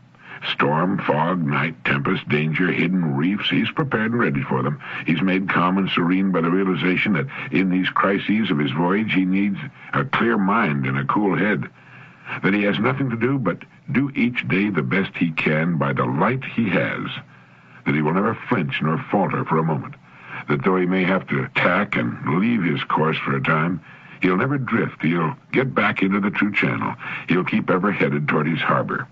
Storm, fog, night, tempest, danger, hidden reefs, he's prepared and ready for them. He's made calm and serene by the realization that in these crises of his voyage he needs a clear mind and a cool head. That he has nothing to do but do each day the best he can by the light he has. That he will never flinch nor falter for a moment. That though he may have to tack and leave his course for a time, he'll never drift. He'll get back into the true channel. He'll keep ever headed toward his harbor.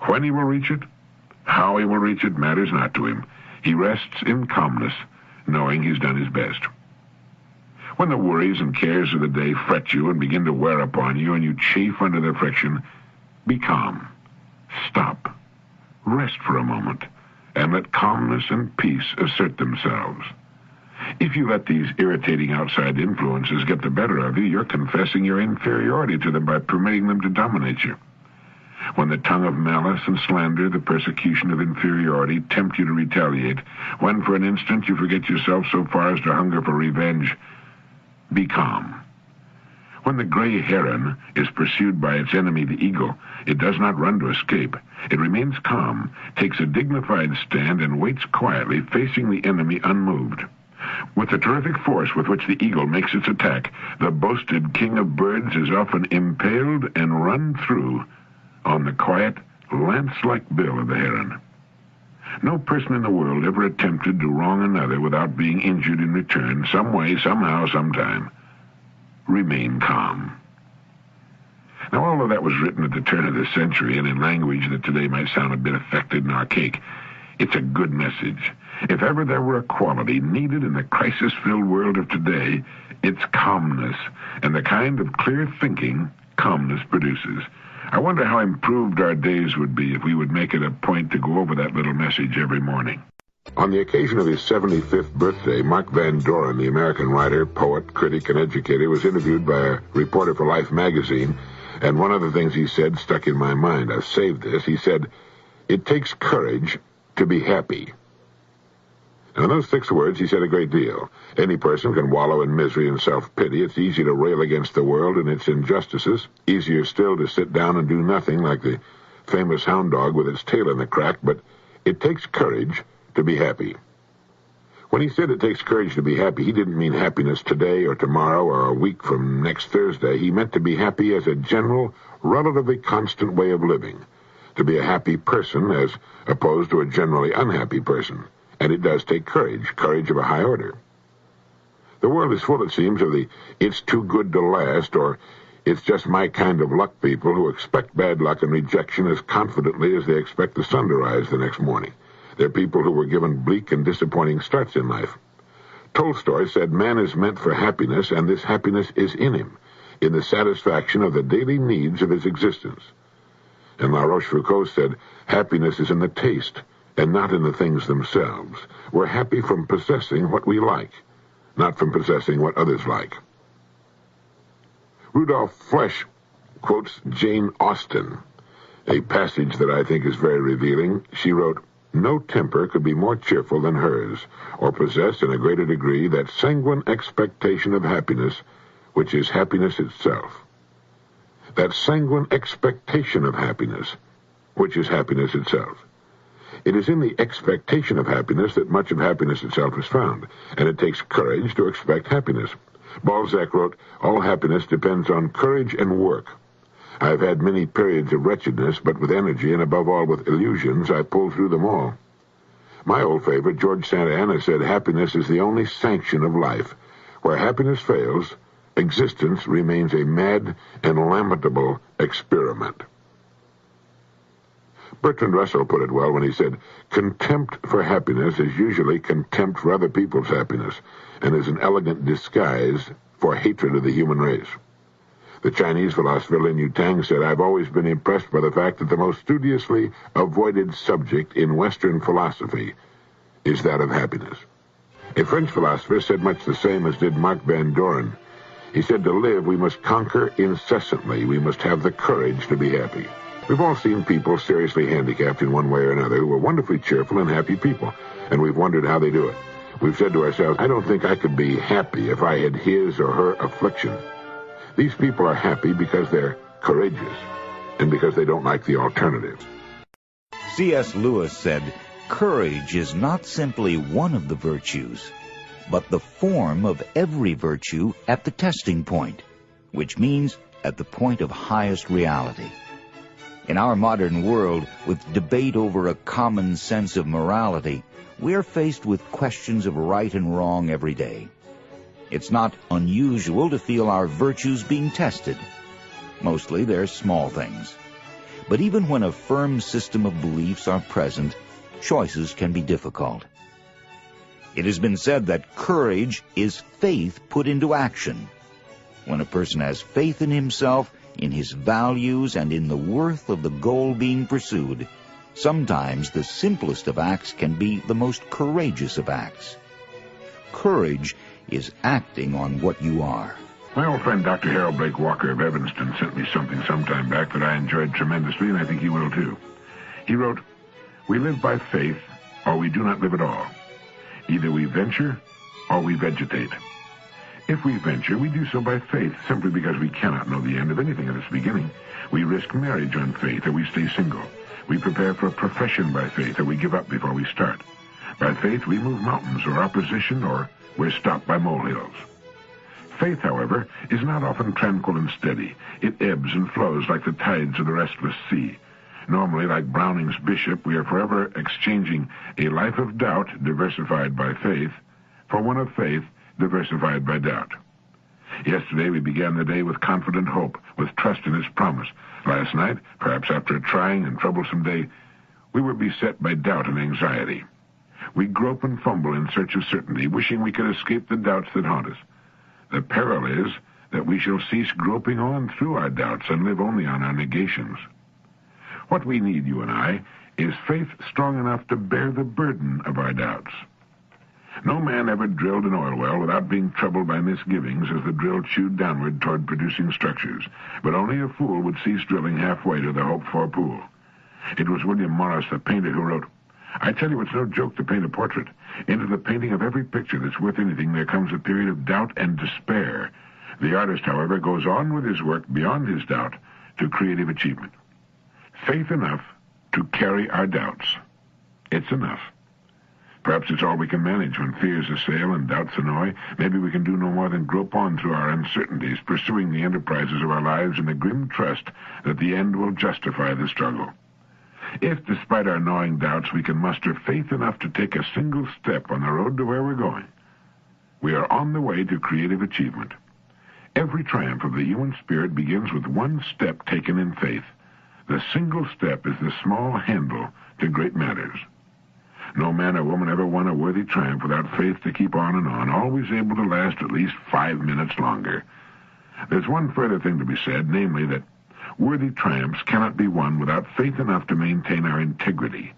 When he will reach it, how he will reach it matters not to him. He rests in calmness, knowing he's done his best. When the worries and cares of the day fret you and begin to wear upon you and you chafe under their friction, be calm. Stop. Rest for a moment, and let calmness and peace assert themselves. If you let these irritating outside influences get the better of you, you're confessing your inferiority to them by permitting them to dominate you. When the tongue of malice and slander, the persecution of inferiority, tempt you to retaliate, when for an instant you forget yourself so far as to hunger for revenge, be calm. When the gray heron is pursued by its enemy, the eagle, it does not run to escape. It remains calm, takes a dignified stand, and waits quietly, facing the enemy unmoved. With the terrific force with which the eagle makes its attack, the boasted king of birds is often impaled and run through on the quiet, lance-like bill of the heron. No person in the world ever attempted to wrong another without being injured in return, some way, somehow, sometime. Remain calm. Now, all of that was written at the turn of the century and in language that today might sound a bit affected and archaic. It's a good message. If ever there were a quality needed in the crisis-filled world of today, it's calmness, and the kind of clear thinking calmness produces. I wonder how improved our days would be if we would make it a point to go over that little message every morning. On the occasion of his 75th birthday, Mark Van Doren, the American writer, poet, critic, and educator, was interviewed by a reporter for Life magazine, and one of the things he said stuck in my mind. I've saved this. He said, "It takes courage to be happy." And in those 6 words, he said a great deal. Any person can wallow in misery and self-pity. It's easy to rail against the world and its injustices. Easier still to sit down and do nothing, like the famous hound dog with its tail in the crack. But it takes courage to be happy. When he said it takes courage to be happy, he didn't mean happiness today or tomorrow or a week from next Thursday. He meant to be happy as a general, relatively constant way of living. To be a happy person as opposed to a generally unhappy person. And it does take courage, courage of a high order. The world is full, it seems, of the "it's too good to last" or "it's just my kind of luck" people who expect bad luck and rejection as confidently as they expect the sun to rise the next morning. They're people who were given bleak and disappointing starts in life. Tolstoy said man is meant for happiness, and this happiness is in him, in the satisfaction of the daily needs of his existence. And La Rochefoucauld said happiness is in the taste, and not in the things themselves. We're happy from possessing what we like, not from possessing what others like. Rudolph Flesch quotes Jane Austen, a passage that I think is very revealing. She wrote, No temper could be more cheerful than hers, or possess in a greater degree that sanguine expectation of happiness, which is happiness itself. That sanguine expectation of happiness, which is happiness itself. It is in the expectation of happiness that much of happiness itself is found, and it takes courage to expect happiness. Balzac wrote, "All happiness depends on courage and work." I have had many periods of wretchedness, but with energy and above all with illusions, I pulled through them all. My old favorite, George Santa Anna, said happiness is the only sanction of life. Where happiness fails, existence remains a mad and lamentable experiment. Bertrand Russell put it well when he said, "Contempt for happiness is usually contempt for other people's happiness, and is an elegant disguise for hatred of the human race." The Chinese philosopher Lin Yutang said, "I've always been impressed by the fact that the most studiously avoided subject in Western philosophy is that of happiness." A French philosopher said much the same as did Marc Van Doren. He said, "To live, we must conquer incessantly. We must have the courage to be happy." We've all seen people seriously handicapped in one way or another who are wonderfully cheerful and happy people, and we've wondered how they do it. We've said to ourselves, "I don't think I could be happy if I had his or her affliction." These people are happy because they're courageous, and because they don't like the alternative. C.S. Lewis said, "Courage is not simply one of the virtues, but the form of every virtue at the testing point, which means at the point of highest reality." In our modern world, with debate over a common sense of morality, we are faced with questions of right and wrong every day. It's not unusual to feel our virtues being tested. Mostly they're small things. But even when a firm system of beliefs are present, choices can be difficult. It has been said that courage is faith put into action. When a person has faith in himself, in his values, and in the worth of the goal being pursued, sometimes the simplest of acts can be the most courageous of acts. Courage is acting on what you are. My old friend Dr. Harold Blake Walker of Evanston sent me something sometime back that I enjoyed tremendously, and I think you will too. He wrote, "We live by faith, or we do not live at all. Either we venture, or we vegetate. If we venture, we do so by faith, simply because we cannot know the end of anything at its beginning. We risk marriage on faith, or we stay single. We prepare for a profession by faith, or we give up before we start. By faith, we move mountains or opposition, or we're stopped by molehills. Faith, however, is not often tranquil and steady. It ebbs and flows like the tides of the restless sea. Normally, like Browning's bishop, we are forever exchanging a life of doubt, diversified by faith, for one of faith, diversified by doubt. Yesterday, we began the day with confident hope, with trust in his promise. Last night, perhaps after a trying and troublesome day, we were beset by doubt and anxiety. We grope and fumble in search of certainty, wishing we could escape the doubts that haunt us. The peril is that we shall cease groping on through our doubts and live only on our negations. What we need, you and I, is faith strong enough to bear the burden of our doubts. No man ever drilled an oil well without being troubled by misgivings as the drill chewed downward toward producing structures, but only a fool would cease drilling halfway to the hoped-for pool. It was William Morris, the painter, who wrote, "I tell you, it's no joke to paint a portrait. Into the painting of every picture that's worth anything there comes a period of doubt and despair. The artist, however, goes on with his work beyond his doubt to creative achievement. Faith enough to carry our doubts. It's enough. Perhaps it's all we can manage when fears assail and doubts annoy. Maybe we can do no more than grope on through our uncertainties, pursuing the enterprises of our lives in the grim trust that the end will justify the struggle. If, despite our gnawing doubts, we can muster faith enough to take a single step on the road to where we're going, we are on the way to creative achievement. Every triumph of the human spirit begins with one step taken in faith. The single step is the small handle to great matters. No man or woman ever won a worthy triumph without faith to keep on and on, always able to last at least 5 minutes longer. There's one further thing to be said, namely that worthy triumphs cannot be won without faith enough to maintain our integrity.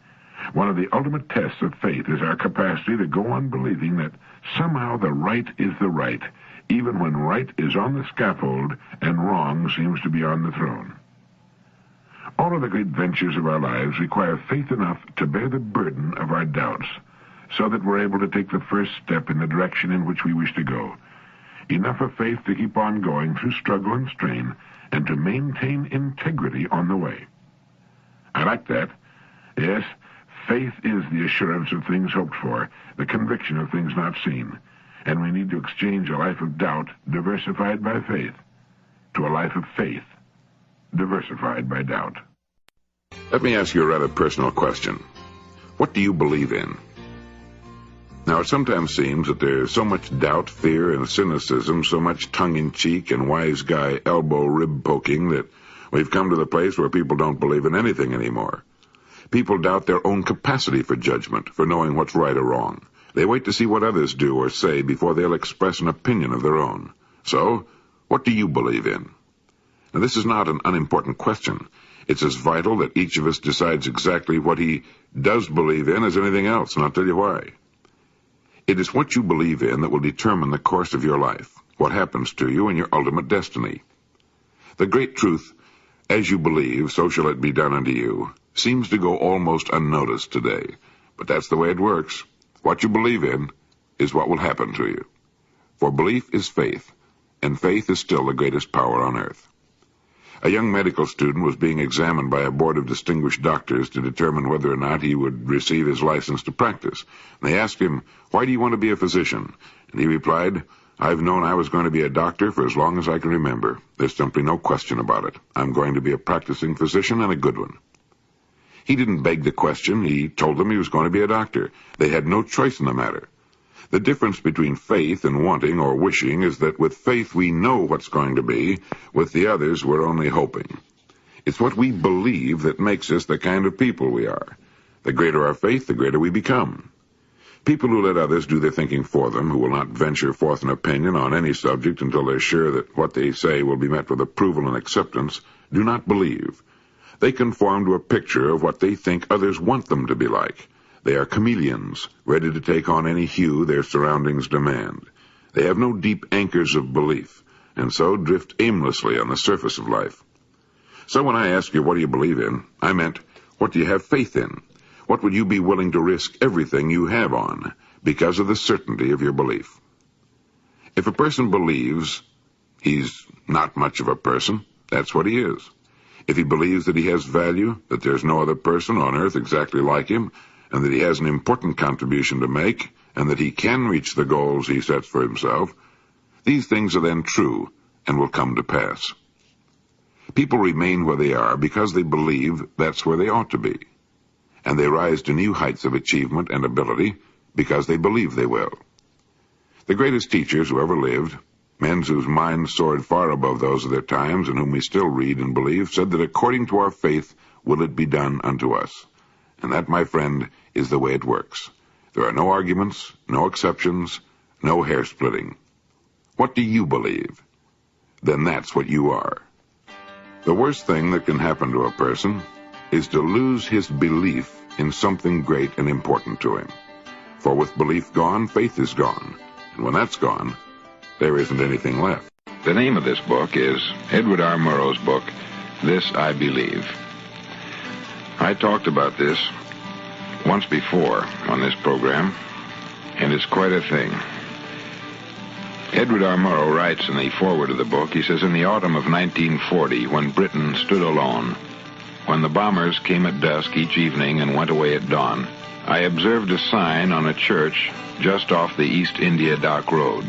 One of the ultimate tests of faith is our capacity to go on believing that somehow the right is the right, even when right is on the scaffold and wrong seems to be on the throne. All of the great ventures of our lives require faith enough to bear the burden of our doubts, so that we're able to take the first step in the direction in which we wish to go. Enough of faith to keep on going through struggle and strain, and to maintain integrity on the way. I like that. Yes, faith is the assurance of things hoped for, the conviction of things not seen. And we need to exchange a life of doubt, diversified by faith, to a life of faith, diversified by doubt. Let me ask you a rather personal question. What do you believe in? Now, it sometimes seems that there's so much doubt, fear, and cynicism, so much tongue-in-cheek and wise guy elbow rib poking that we've come to the place where people don't believe in anything anymore. People doubt their own capacity for judgment, for knowing what's right or wrong. They wait to see what others do or say before they'll express an opinion of their own. So, what do you believe in? Now, this is not an unimportant question. It's as vital that each of us decides exactly what he does believe in as anything else, and I'll tell you why. It is what you believe in that will determine the course of your life, what happens to you, and your ultimate destiny. The great truth, as you believe, so shall it be done unto you, seems to go almost unnoticed today. But that's the way it works. What you believe in is what will happen to you. For belief is faith, and faith is still the greatest power on earth. A young medical student was being examined by a board of distinguished doctors to determine whether or not he would receive his license to practice. They asked him, "Why do you want to be a physician?" And he replied, "I've known I was going to be a doctor for as long as I can remember. There's simply no question about it. I'm going to be a practicing physician and a good one." He didn't beg the question. He told them he was going to be a doctor. They had no choice in the matter. The difference between faith and wanting or wishing is that with faith we know what's going to be. With the others, we're only hoping. It's what we believe that makes us the kind of people we are. The greater our faith, the greater we become. People who let others do their thinking for them, who will not venture forth an opinion on any subject until they're sure that what they say will be met with approval and acceptance, do not believe. They conform to a picture of what they think others want them to be like. They are chameleons, ready to take on any hue their surroundings demand. They have no deep anchors of belief, and so drift aimlessly on the surface of life. So when I ask you, what do you believe in, I meant, what do you have faith in? What would you be willing to risk everything you have on, because of the certainty of your belief? If a person believes he's not much of a person, that's what he is. If he believes that he has value, that there's no other person on earth exactly like him, and that he has an important contribution to make, and that he can reach the goals he sets for himself, these things are then true and will come to pass. People remain where they are because they believe that's where they ought to be, and they rise to new heights of achievement and ability because they believe they will. The greatest teachers who ever lived, men whose minds soared far above those of their times and whom we still read and believe, said that according to our faith will it be done unto us. And that, my friend, is the way it works. There are no arguments, no exceptions, no hair-splitting. What do you believe? Then that's what you are. The worst thing that can happen to a person is to lose his belief in something great and important to him. For with belief gone, faith is gone. And when that's gone, there isn't anything left. The name of this book is Edward R. Murrow's book, This I Believe. I talked about this once before on this program, and it's quite a thing. Edward R. Murrow writes in the foreword of the book, he says, "In the autumn of 1940, when Britain stood alone, when the bombers came at dusk each evening and went away at dawn, I observed a sign on a church just off the East India Dock Road.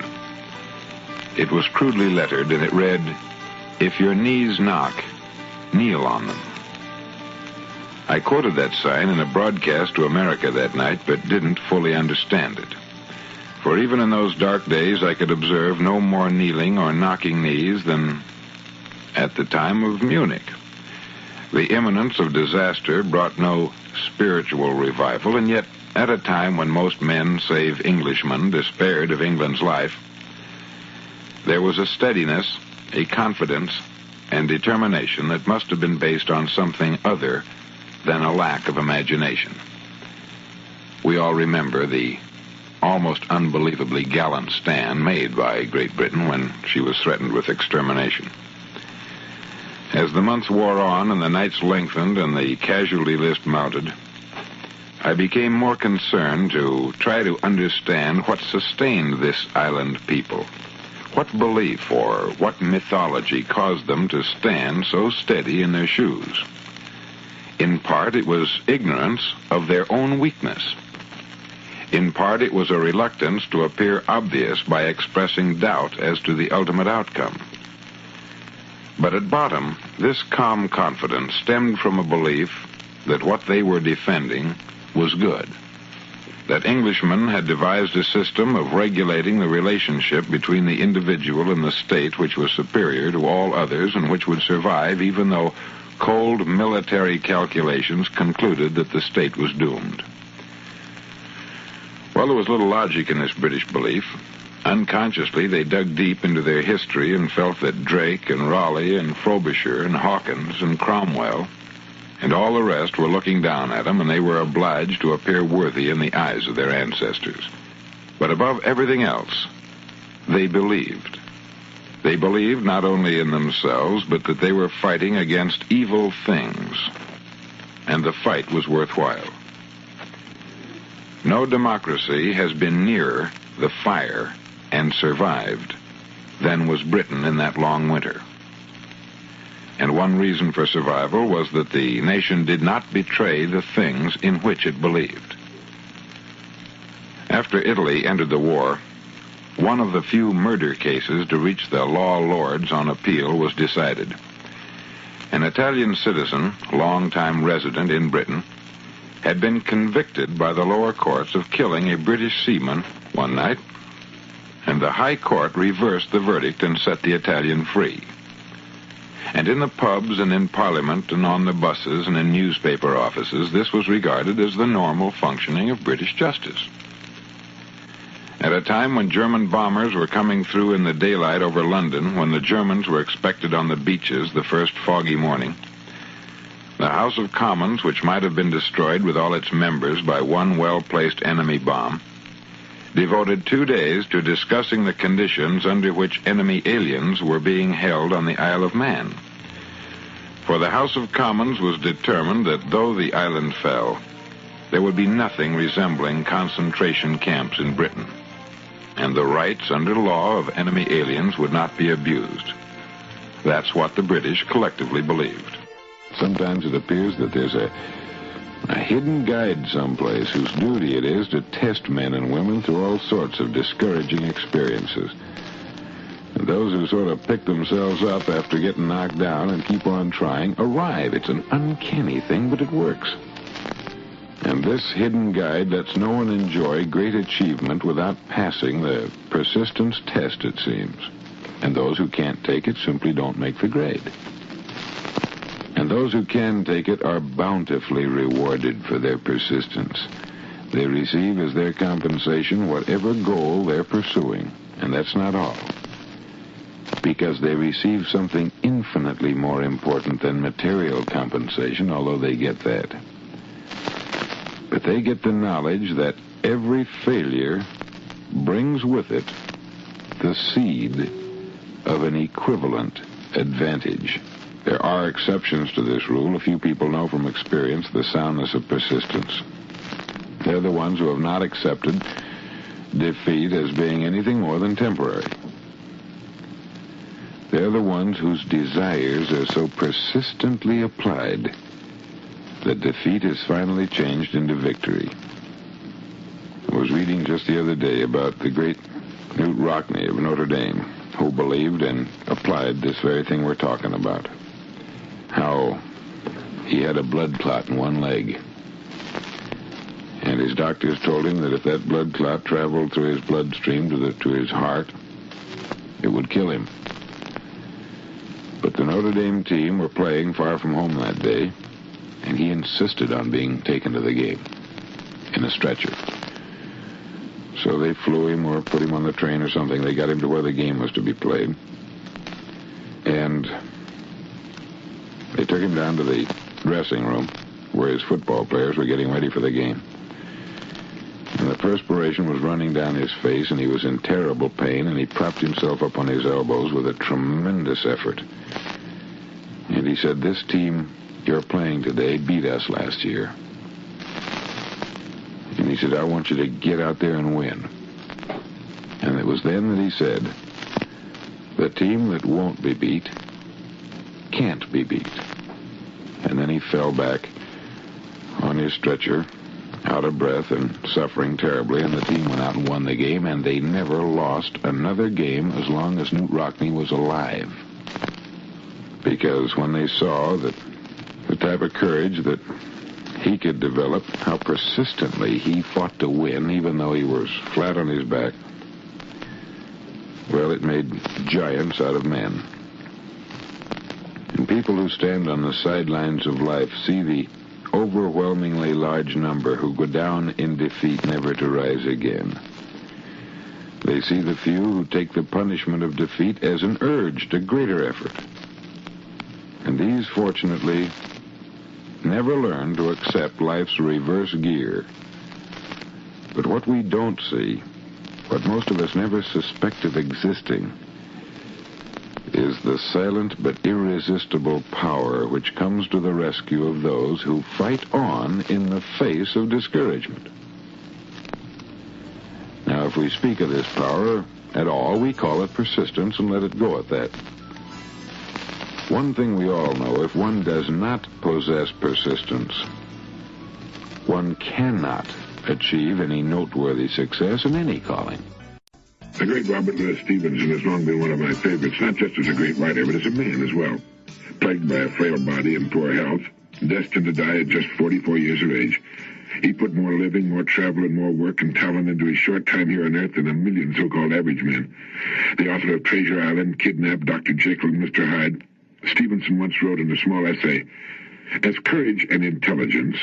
It was crudely lettered, and it read, 'If your knees knock, kneel on them.' I quoted that sign in a broadcast to America that night, but didn't fully understand it. For even in those dark days, I could observe no more kneeling or knocking knees than at the time of Munich. The imminence of disaster brought no spiritual revival, and yet at a time when most men, save Englishmen, despaired of England's life, there was a steadiness, a confidence, and determination that must have been based on something other than a lack of imagination. We all remember the almost unbelievably gallant stand made by Great Britain when she was threatened with extermination. As the months wore on and the nights lengthened and the casualty list mounted, I became more concerned to try to understand what sustained this island people. What belief or what mythology caused them to stand so steady in their shoes? In part, it was ignorance of their own weakness. In part, it was a reluctance to appear obvious by expressing doubt as to the ultimate outcome. But at bottom, this calm confidence stemmed from a belief that what they were defending was good. That Englishmen had devised a system of regulating the relationship between the individual and the state which was superior to all others and which would survive even though cold military calculations concluded that the state was doomed. Well, there was little logic in this British belief. Unconsciously, they dug deep into their history and felt that Drake and Raleigh and Frobisher and Hawkins and Cromwell and all the rest were looking down at them, and they were obliged to appear worthy in the eyes of their ancestors. But above everything else, they believed. They believed not only in themselves, but that they were fighting against evil things, and the fight was worthwhile. No democracy has been nearer the fire and survived than was Britain in that long winter. And one reason for survival was that the nation did not betray the things in which it believed. After Italy entered the war, one of the few murder cases to reach the law lords on appeal was decided. An Italian citizen, a long-time resident in Britain, had been convicted by the lower courts of killing a British seaman one night, and the High Court reversed the verdict and set the Italian free. And in the pubs and in Parliament and on the buses and in newspaper offices, this was regarded as the normal functioning of British justice. At a time when German bombers were coming through in the daylight over London, when the Germans were expected on the beaches the first foggy morning, the House of Commons, which might have been destroyed with all its members by one well-placed enemy bomb, devoted 2 days to discussing the conditions under which enemy aliens were being held on the Isle of Man. For the House of Commons was determined that though the island fell, there would be nothing resembling concentration camps in Britain, and the rights under law of enemy aliens would not be abused. That's what the British collectively believed. Sometimes it appears that there's a hidden guide someplace whose duty it is to test men and women through all sorts of discouraging experiences. And those who sort of pick themselves up after getting knocked down and keep on trying arrive. It's an uncanny thing, but it works. And this hidden guide lets no one enjoy great achievement without passing the persistence test, it seems. And those who can't take it simply don't make the grade. And those who can take it are bountifully rewarded for their persistence. They receive as their compensation whatever goal they're pursuing, and that's not all. Because they receive something infinitely more important than material compensation, although they get that. But they get the knowledge that every failure brings with it the seed of an equivalent advantage. There are exceptions to this rule. A few people know from experience the soundness of persistence. They're the ones who have not accepted defeat as being anything more than temporary. They're the ones whose desires are so persistently applied that defeat is finally changed into victory. I was reading just the other day about the great Newt Rockney of Notre Dame, who believed and applied this very thing we're talking about. How he had a blood clot in one leg. And his doctors told him that if that blood clot traveled through his bloodstream to his heart, it would kill him. But the Notre Dame team were playing far from home that day, and he insisted on being taken to the game in a stretcher. So they flew him or put him on the train or something. They got him to where the game was to be played. And they took him down to the dressing room where his football players were getting ready for the game. And the perspiration was running down his face, and he was in terrible pain, and he propped himself up on his elbows with a tremendous effort. And he said, "This team you're playing today beat us last year." And he said, "I want you to get out there and win." And it was then that he said, "The team that won't be beat can't be beat." And then he fell back on his stretcher, out of breath and suffering terribly, and the team went out and won the game, and they never lost another game as long as Newt Rockne was alive. Because when they saw that the type of courage that he could develop, how persistently he fought to win, even though he was flat on his back, well, it made giants out of men. And people who stand on the sidelines of life see the overwhelmingly large number who go down in defeat never to rise again. They see the few who take the punishment of defeat as an urge to greater effort. And these, fortunately, never learn to accept life's reverse gear. But what we don't see, what most of us never suspect of existing, is the silent but irresistible power which comes to the rescue of those who fight on in the face of discouragement. Now, if we speak of this power at all, we call it persistence and let it go at that. One thing we all know, if one does not possess persistence, one cannot achieve any noteworthy success in any calling. The great Robert Louis Stevenson has long been one of my favorites, not just as a great writer, but as a man as well. Plagued by a frail body and poor health, destined to die at just 44 years of age, he put more living, more travel, and more work and talent into his short time here on Earth than a million so-called average men. The author of Treasure Island, Kidnapped, Dr. Jekyll, and Mr. Hyde, Stevenson once wrote in a small essay, "As courage and intelligence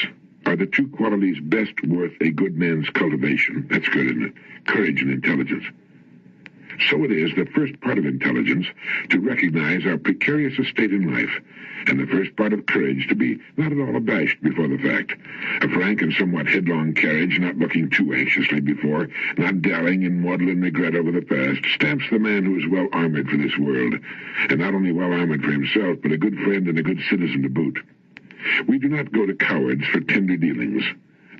are the two qualities best worth a good man's cultivation." That's good, isn't it? Courage and intelligence. So it is the first part of intelligence to recognize our precarious estate in life, and the first part of courage to be not at all abashed before the fact. A frank and somewhat headlong carriage, not looking too anxiously before, not dallying in maudlin regret over the past, stamps the man who is well armored for this world, and not only well armored for himself, but a good friend and a good citizen to boot. We do not go to cowards for tender dealings.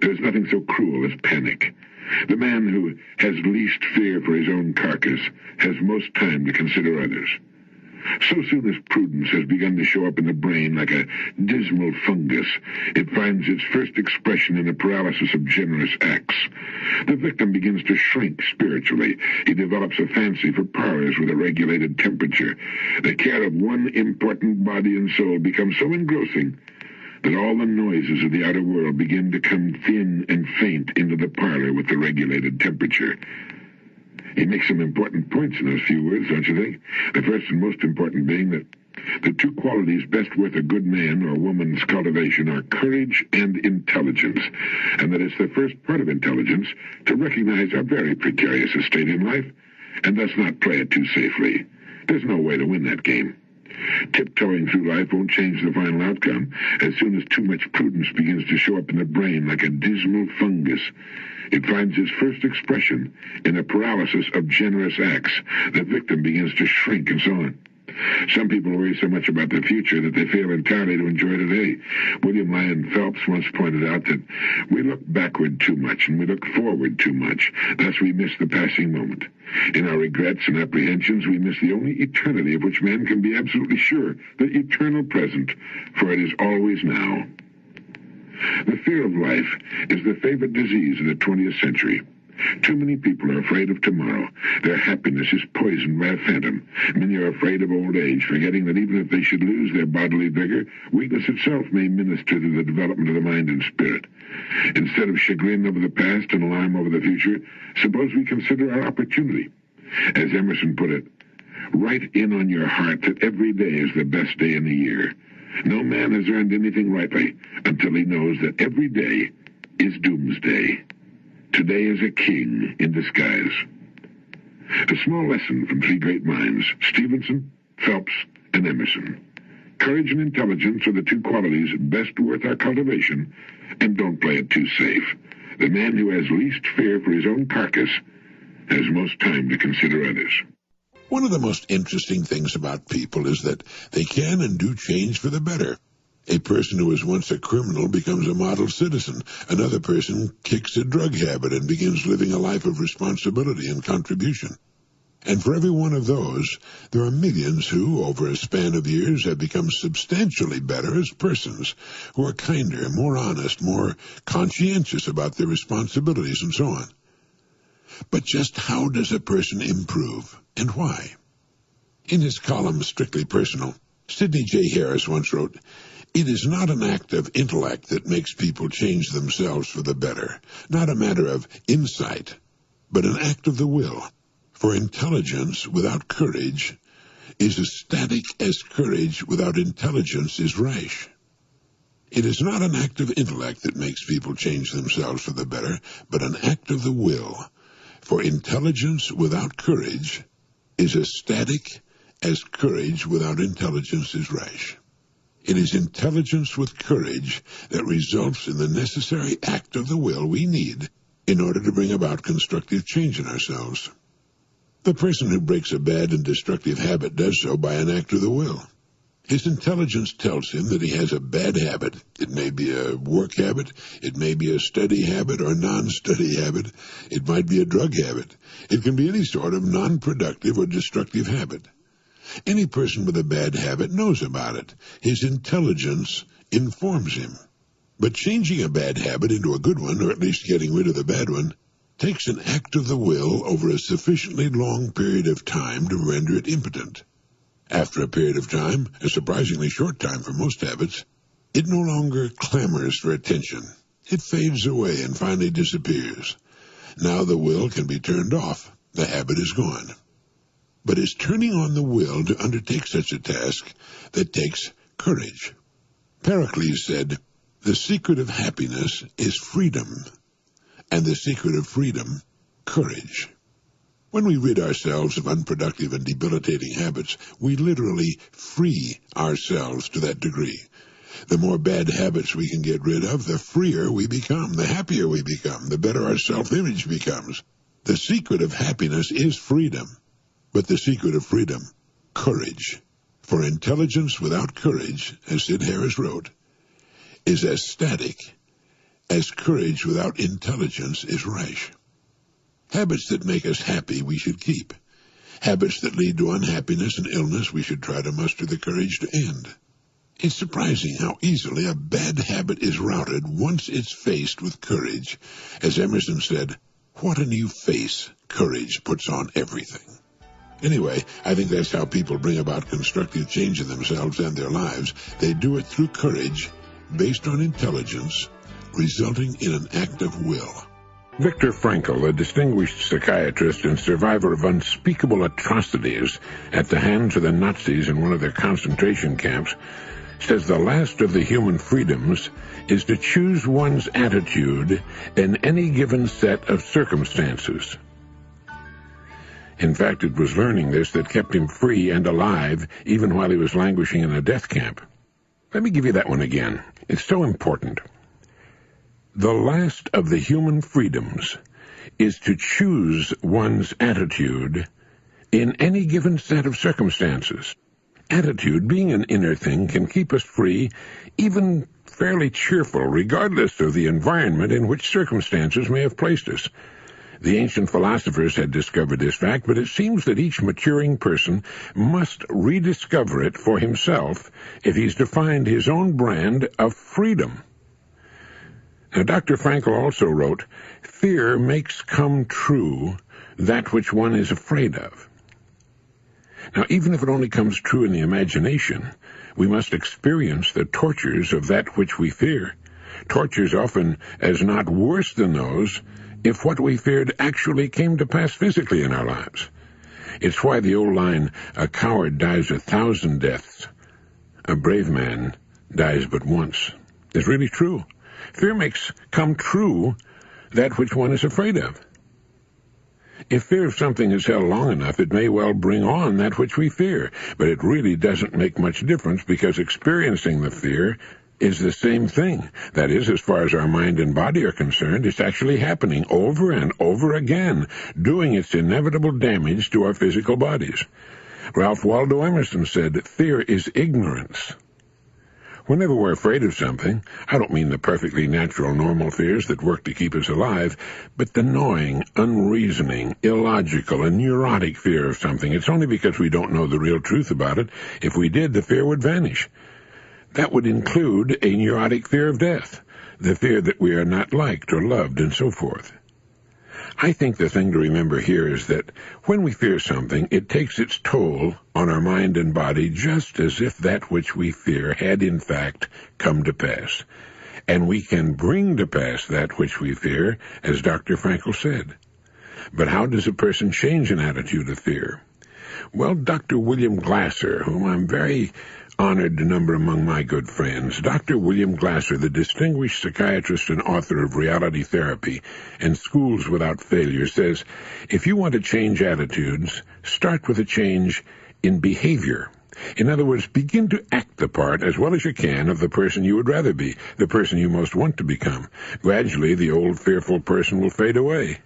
There is nothing so cruel as panic. The man who has least fear for his own carcass has most time to consider others. So soon as prudence has begun to show up in the brain like a dismal fungus, it finds its first expression in a paralysis of generous acts. The victim begins to shrink spiritually. He develops a fancy for parlors with a regulated temperature. The care of one important body and soul becomes so engrossing that all the noises of the outer world begin to come thin and faint into the parlor with the regulated temperature. He makes some important points in those few words, don't you think? The first and most important being that the two qualities best worth a good man or woman's cultivation are courage and intelligence, and that it's the first part of intelligence to recognize our very precarious estate in life, and thus not play it too safely. There's no way to win that game. Tiptoeing through life won't change the final outcome. As soon as too much prudence begins to show up in the brain like a dismal fungus, it finds its first expression in a paralysis of generous acts. The victim begins to shrink and so on. Some people worry so much about the future that they fail entirely to enjoy today. William Lyon Phelps once pointed out that we look backward too much and we look forward too much. Thus we miss the passing moment. In our regrets and apprehensions, we miss the only eternity of which man can be absolutely sure, the eternal present, for it is always now. The fear of life is the favorite disease of the 20th century. Too many people are afraid of tomorrow. Their happiness is poisoned by a phantom. Many are afraid of old age, forgetting that even if they should lose their bodily vigor, weakness itself may minister to the development of the mind and spirit. Instead of chagrin over the past and alarm over the future, suppose we consider our opportunity. As Emerson put it, write in on your heart that every day is the best day in the year. No man has earned anything rightly until he knows that every day is doomsday. Today is a king in disguise. A small lesson from three great minds, Stevenson, Phelps, and Emerson. Courage and intelligence are the two qualities best worth our cultivation, and don't play it too safe. The man who has least fear for his own carcass has most time to consider others. One of the most interesting things about people is that they can and do change for the better. A person who was once a criminal becomes a model citizen. Another person kicks a drug habit and begins living a life of responsibility and contribution. And for every one of those, there are millions who, over a span of years, have become substantially better as persons, who are kinder, more honest, more conscientious about their responsibilities, and so on. But just how does a person improve, and why? In his column, Strictly Personal, Sidney J. Harris once wrote, "It is not an act of intellect that makes people change themselves for the better, not a matter of insight, but an act of the will. For intelligence without courage is as static as courage without intelligence is rash." It is not an act of intellect that makes people change themselves for the better, but an act of the will. For intelligence without courage is as static as courage without intelligence is rash. It is intelligence with courage that results in the necessary act of the will we need in order to bring about constructive change in ourselves. The person who breaks a bad and destructive habit does so by an act of the will. His intelligence tells him that he has a bad habit. It may be a work habit, it may be a study habit or non-study habit, it might be a drug habit. It can be any sort of non-productive or destructive habit. Any person with a bad habit knows about it. His intelligence informs him. But changing a bad habit into a good one, or at least getting rid of the bad one, takes an act of the will over a sufficiently long period of time to render it impotent. After a period of time, a surprisingly short time for most habits, it no longer clamors for attention. It fades away and finally disappears. Now the will can be turned off. The habit is gone. But it's turning on the will to undertake such a task that takes courage. Pericles said, "The secret of happiness is freedom, and the secret of freedom, courage." When we rid ourselves of unproductive and debilitating habits, we literally free ourselves to that degree. The more bad habits we can get rid of, the freer we become, the happier we become, the better our self-image becomes. The secret of happiness is freedom, but the secret of freedom, courage. For intelligence without courage, as Sid Harris wrote, is as static as courage without intelligence is rash. Habits that make us happy we should keep. Habits that lead to unhappiness and illness we should try to muster the courage to end. It's surprising how easily a bad habit is routed once it's faced with courage. As Emerson said, "What a new face courage puts on everything." Anyway, I think that's how people bring about constructive change in themselves and their lives. They do it through courage, based on intelligence, resulting in an act of will. Viktor Frankl, a distinguished psychiatrist and survivor of unspeakable atrocities at the hands of the Nazis in one of their concentration camps, says the last of the human freedoms is to choose one's attitude in any given set of circumstances. In fact, it was learning this that kept him free and alive even while he was languishing in a death camp. Let me give you that one again. It's so important. The last of the human freedoms is to choose one's attitude in any given set of circumstances. Attitude, being an inner thing, can keep us free, even fairly cheerful, regardless of the environment in which circumstances may have placed us. The ancient philosophers had discovered this fact, but it seems that each maturing person must rediscover it for himself if he's to find his own brand of freedom. Now, Dr. Frankl also wrote, "Fear makes come true that which one is afraid of." Now, even if it only comes true in the imagination, we must experience the tortures of that which we fear, tortures often as not worse than those if what we feared actually came to pass physically in our lives. It's why the old line, "A coward dies 1,000 deaths, a brave man dies but once," is really true. Fear makes come true that which one is afraid of. If fear of something is held long enough, it may well bring on that which we fear, but it really doesn't make much difference because experiencing the fear is the same thing. That is, as far as our mind and body are concerned, it's actually happening over and over again, doing its inevitable damage to our physical bodies. Ralph Waldo Emerson said, "Fear is ignorance." Whenever we're afraid of something, I don't mean the perfectly natural, normal fears that work to keep us alive, but the gnawing, unreasoning, illogical, and neurotic fear of something. It's only because we don't know the real truth about it. If we did, the fear would vanish. That would include a neurotic fear of death, the fear that we are not liked or loved, and so forth. I think the thing to remember here is that when we fear something, it takes its toll on our mind and body just as if that which we fear had in fact come to pass. And we can bring to pass that which we fear, as Dr. Frankl said. But how does a person change an attitude of fear? Well, Dr. William Glasser, whom I'm very honored to number among my good friends, Dr. William Glasser, the distinguished psychiatrist and author of Reality Therapy and Schools Without Failure, says, if you want to change attitudes, start with a change in behavior. In other words, begin to act the part as well as you can of the person you would rather be, the person you most want to become. Gradually, the old fearful person will fade away.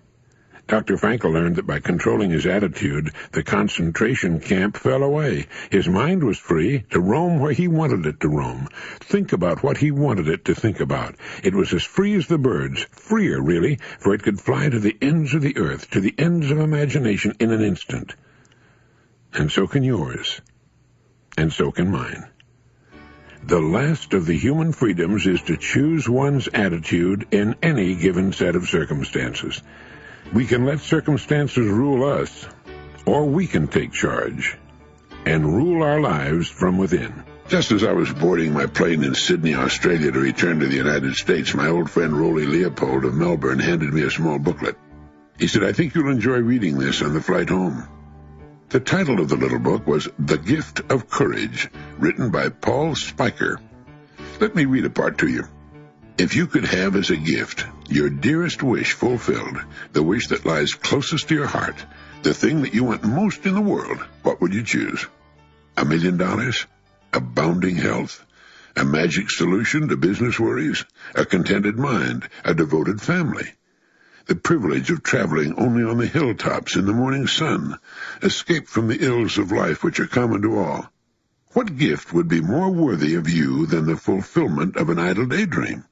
Dr. Frankl learned that by controlling his attitude, the concentration camp fell away. His mind was free to roam where he wanted it to roam, think about what he wanted it to think about. It was as free as the birds, freer, really, for it could fly to the ends of the earth, to the ends of imagination in an instant. And so can yours, and so can mine. The last of the human freedoms is to choose one's attitude in any given set of circumstances. We can let circumstances rule us, or we can take charge and rule our lives from within. Just as I was boarding my plane in Sydney, Australia to return to the United States, my old friend Rolly Leopold of Melbourne handed me a small booklet. He said, "I think you'll enjoy reading this on the flight home." The title of the little book was The Gift of Courage, written by Paul Spiker. Let me read a part to you. If you could have as a gift your dearest wish fulfilled, the wish that lies closest to your heart, the thing that you want most in the world, what would you choose? $1 million? Abounding health? A magic solution to business worries? A contented mind? A devoted family? The privilege of traveling only on the hilltops in the morning sun? Escape from the ills of life which are common to all? What gift would be more worthy of you than the fulfillment of an idle daydream?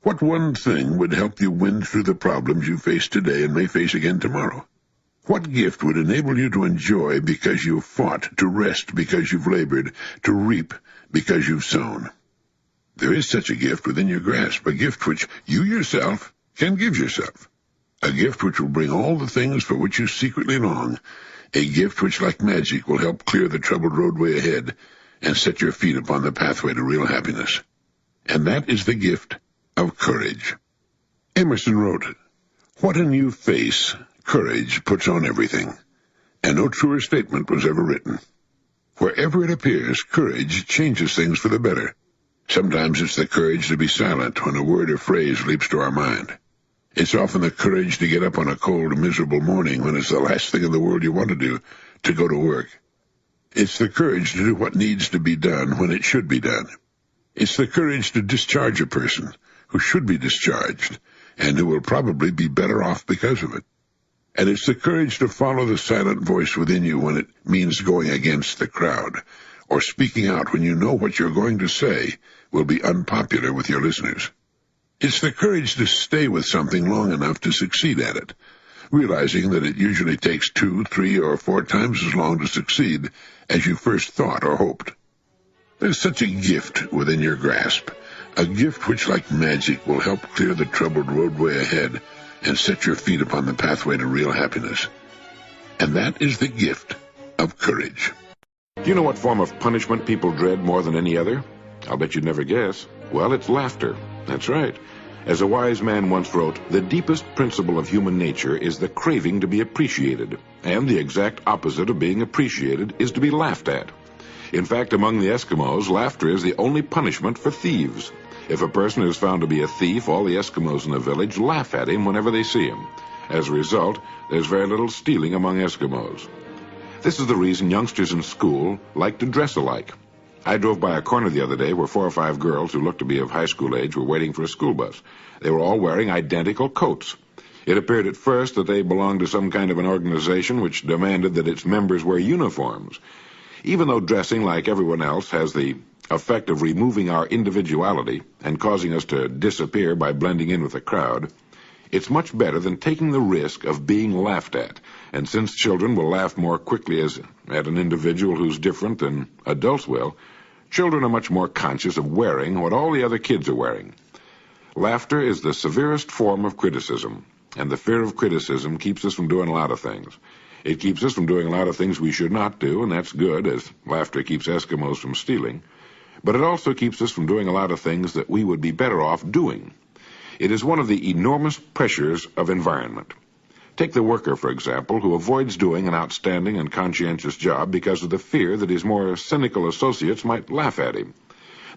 What one thing would help you win through the problems you face today and may face again tomorrow? What gift would enable you to enjoy because you've fought, to rest because you've labored, to reap because you've sown? There is such a gift within your grasp, a gift which you yourself can give yourself, a gift which will bring all the things for which you secretly long, a gift which, like magic, will help clear the troubled roadway ahead and set your feet upon the pathway to real happiness. And that is the gift of courage. Emerson wrote, "What a new face courage puts on everything," and no truer statement was ever written. Wherever it appears, courage changes things for the better. Sometimes it's the courage to be silent when a word or phrase leaps to our mind. It's often the courage to get up on a cold, miserable morning when it's the last thing in the world you want to do, to go to work. It's the courage to do what needs to be done when it should be done. It's the courage to discharge a person who should be discharged, and who will probably be better off because of it. And it's the courage to follow the silent voice within you when it means going against the crowd, or speaking out when you know what you're going to say will be unpopular with your listeners. It's the courage to stay with something long enough to succeed at it, realizing that it usually takes 2, 3, or 4 times as long to succeed as you first thought or hoped. There's such a gift within your grasp, a gift which, like magic, will help clear the troubled roadway ahead and set your feet upon the pathway to real happiness. And that is the gift of courage. Do you know what form of punishment people dread more than any other? I'll bet you'd never guess. Well, it's laughter. That's right. As a wise man once wrote, the deepest principle of human nature is the craving to be appreciated, and the exact opposite of being appreciated is to be laughed at. In fact, among the Eskimos, laughter is the only punishment for thieves. If a person is found to be a thief, all the Eskimos in the village laugh at him whenever they see him. As a result, there's very little stealing among Eskimos. This is the reason youngsters in school like to dress alike. I drove by a corner the other day where 4 or 5 girls who looked to be of high school age were waiting for a school bus. They were all wearing identical coats. It appeared at first that they belonged to some kind of an organization which demanded that its members wear uniforms. Even though dressing like everyone else has the effect of removing our individuality and causing us to disappear by blending in with the crowd, it's much better than taking the risk of being laughed at. And since children will laugh more quickly at an individual who's different than adults will, children are much more conscious of wearing what all the other kids are wearing. Laughter is the severest form of criticism, and the fear of criticism keeps us from doing a lot of things. It keeps us from doing a lot of things we should not do, and that's good, as laughter keeps Eskimos from stealing. But it also keeps us from doing a lot of things that we would be better off doing. It is one of the enormous pressures of environment. Take the worker, for example, who avoids doing an outstanding and conscientious job because of the fear that his more cynical associates might laugh at him.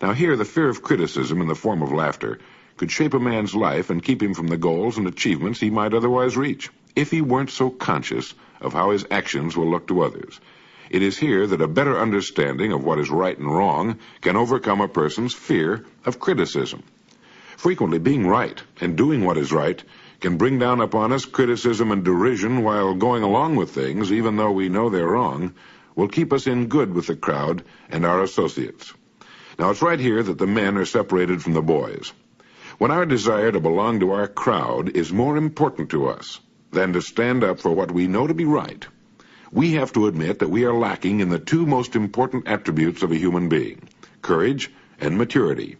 Now here, the fear of criticism in the form of laughter could shape a man's life and keep him from the goals and achievements he might otherwise reach, if he weren't so conscious of how his actions will look to others. It is here that a better understanding of what is right and wrong can overcome a person's fear of criticism. Frequently, being right and doing what is right can bring down upon us criticism and derision while going along with things, even though we know they're wrong, will keep us in good with the crowd and our associates. Now, it's right here that the men are separated from the boys. When our desire to belong to our crowd is more important to us than to stand up for what we know to be right, we have to admit that we are lacking in the 2 most important attributes of a human being, courage and maturity.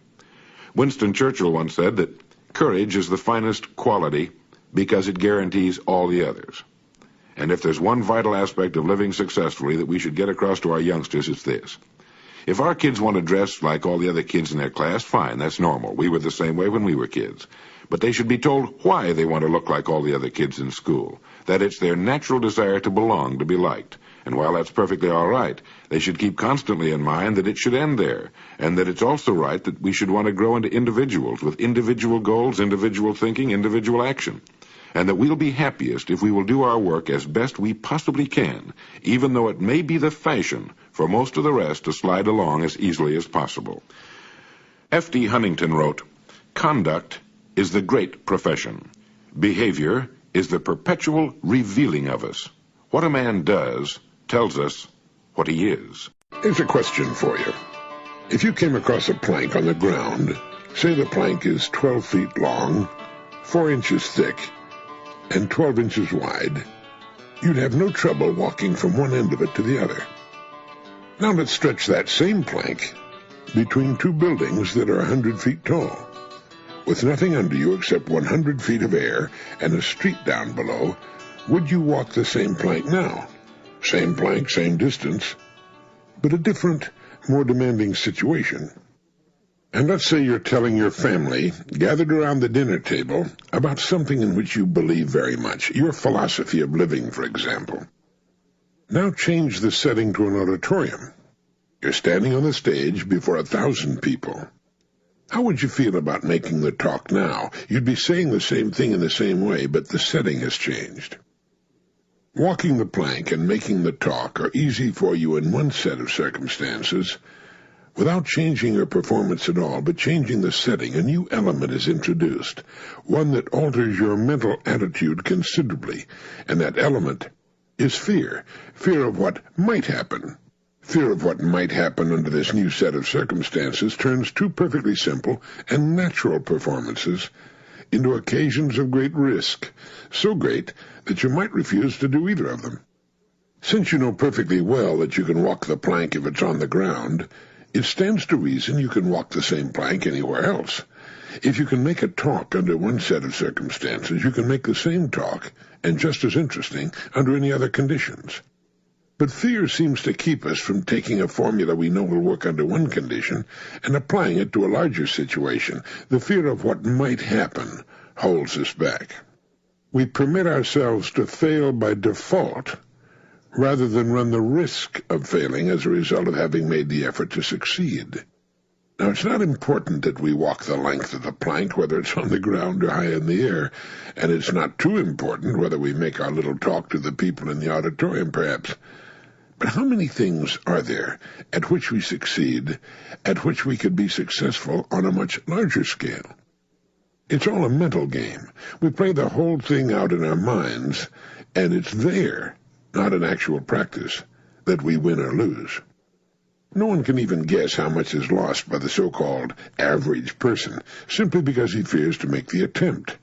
Winston Churchill once said that courage is the finest quality because it guarantees all the others. And if there's one vital aspect of living successfully that we should get across to our youngsters, it's this. If our kids want to dress like all the other kids in their class, fine, that's normal. We were the same way when we were kids. But they should be told why they want to look like all the other kids in school, that it's their natural desire to belong, to be liked. And while that's perfectly all right, they should keep constantly in mind that it should end there, and that it's also right that we should want to grow into individuals with individual goals, individual thinking, individual action, and that we'll be happiest if we will do our work as best we possibly can, even though it may be the fashion for most of the rest to slide along as easily as possible. F.D. Huntington wrote, "Conduct is the great profession. Behavior is the perpetual revealing of us. What a man does tells us what he is." Here's a question for you. If you came across a plank on the ground, say the plank is 12 feet long, 4 inches thick, and 12 inches wide, you'd have no trouble walking from one end of it to the other. Now let's stretch that same plank between 2 buildings that are 100 feet tall. With nothing under you except 100 feet of air and a street down below, would you walk the same plank now? Same plank, same distance, but a different, more demanding situation. And let's say you're telling your family, gathered around the dinner table, about something in which you believe very much, your philosophy of living, for example. Now change the setting to an auditorium. You're standing on the stage before 1,000 people. How would you feel about making the talk now? You'd be saying the same thing in the same way, but the setting has changed. Walking the plank and making the talk are easy for you in one set of circumstances. Without changing your performance at all, but changing the setting, a new element is introduced, one that alters your mental attitude considerably, and that element is fear. Fear of what might happen. Fear of what might happen under this new set of circumstances turns 2 perfectly simple and natural performances into occasions of great risk, so great that you might refuse to do either of them. Since you know perfectly well that you can walk the plank if it's on the ground, it stands to reason you can walk the same plank anywhere else. If you can make a talk under one set of circumstances, you can make the same talk, and just as interesting, under any other conditions. But fear seems to keep us from taking a formula we know will work under one condition and applying it to a larger situation. The fear of what might happen holds us back. We permit ourselves to fail by default rather than run the risk of failing as a result of having made the effort to succeed. Now, it's not important that we walk the length of the plank, whether it's on the ground or high in the air, and it's not too important whether we make our little talk to the people in the auditorium, perhaps. But how many things are there at which we succeed, at which we could be successful on a much larger scale? It's all a mental game. We play the whole thing out in our minds, and it's there, not in actual practice, that we win or lose. No one can even guess how much is lost by the so-called average person, simply because he fears to make the attempt.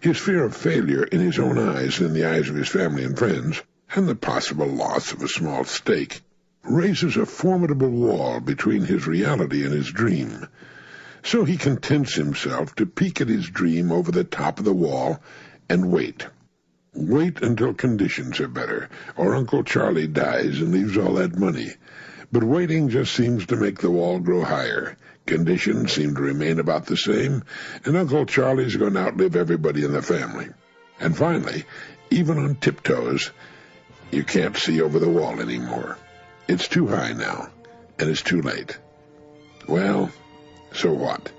His fear of failure in his own eyes and in the eyes of his family and friends, and the possible loss of a small stake, raises a formidable wall between his reality and his dream. So he contents himself to peek at his dream over the top of the wall and wait. Wait until conditions are better, or Uncle Charlie dies and leaves all that money. But waiting just seems to make the wall grow higher. Conditions seem to remain about the same, and Uncle Charlie's going to outlive everybody in the family. And finally, even on tiptoes, you can't see over the wall anymore. It's too high now, and it's too late. Well, so what?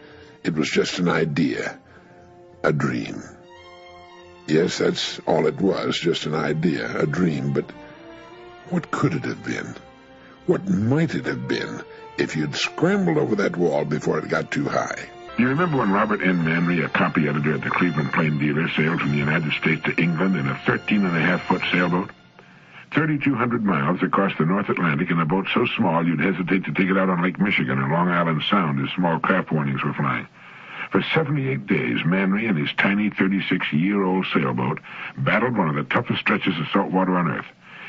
It was just an idea, a dream. Yes, that's all it was, just an idea, a dream, but what could it have been? What might it have been if you'd scrambled over that wall before it got too high? You remember when Robert N. Manry, a copy editor at the Cleveland Plain Dealer, sailed from the United States to England in a 13.5-foot sailboat? 3,200 miles across the North Atlantic in a boat so small you'd hesitate to take it out on Lake Michigan or Long Island Sound as small craft warnings were flying. For 78 days, Manry and his tiny 36-year-old sailboat battled one of the toughest stretches of salt water on Earth.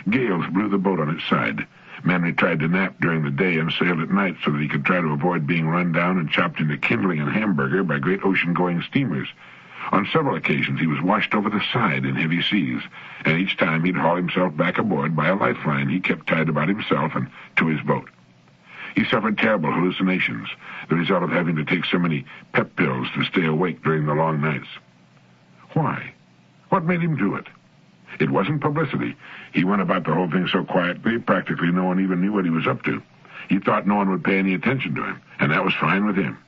Gales blew the boat on its side. Manry tried to nap during the day and sailed at night so that he could try to avoid being run down and chopped into kindling and hamburger by great ocean-going steamers. On several occasions, he was washed over the side in heavy seas, and each time he'd haul himself back aboard by a lifeline he kept tied about himself and to his boat. He suffered terrible hallucinations, the result of having to take so many pep pills to stay awake during the long nights. Why? What made him do it? It wasn't publicity. He went about the whole thing so quietly, practically no one even knew what he was up to. He thought no one would pay any attention to him, and that was fine with him.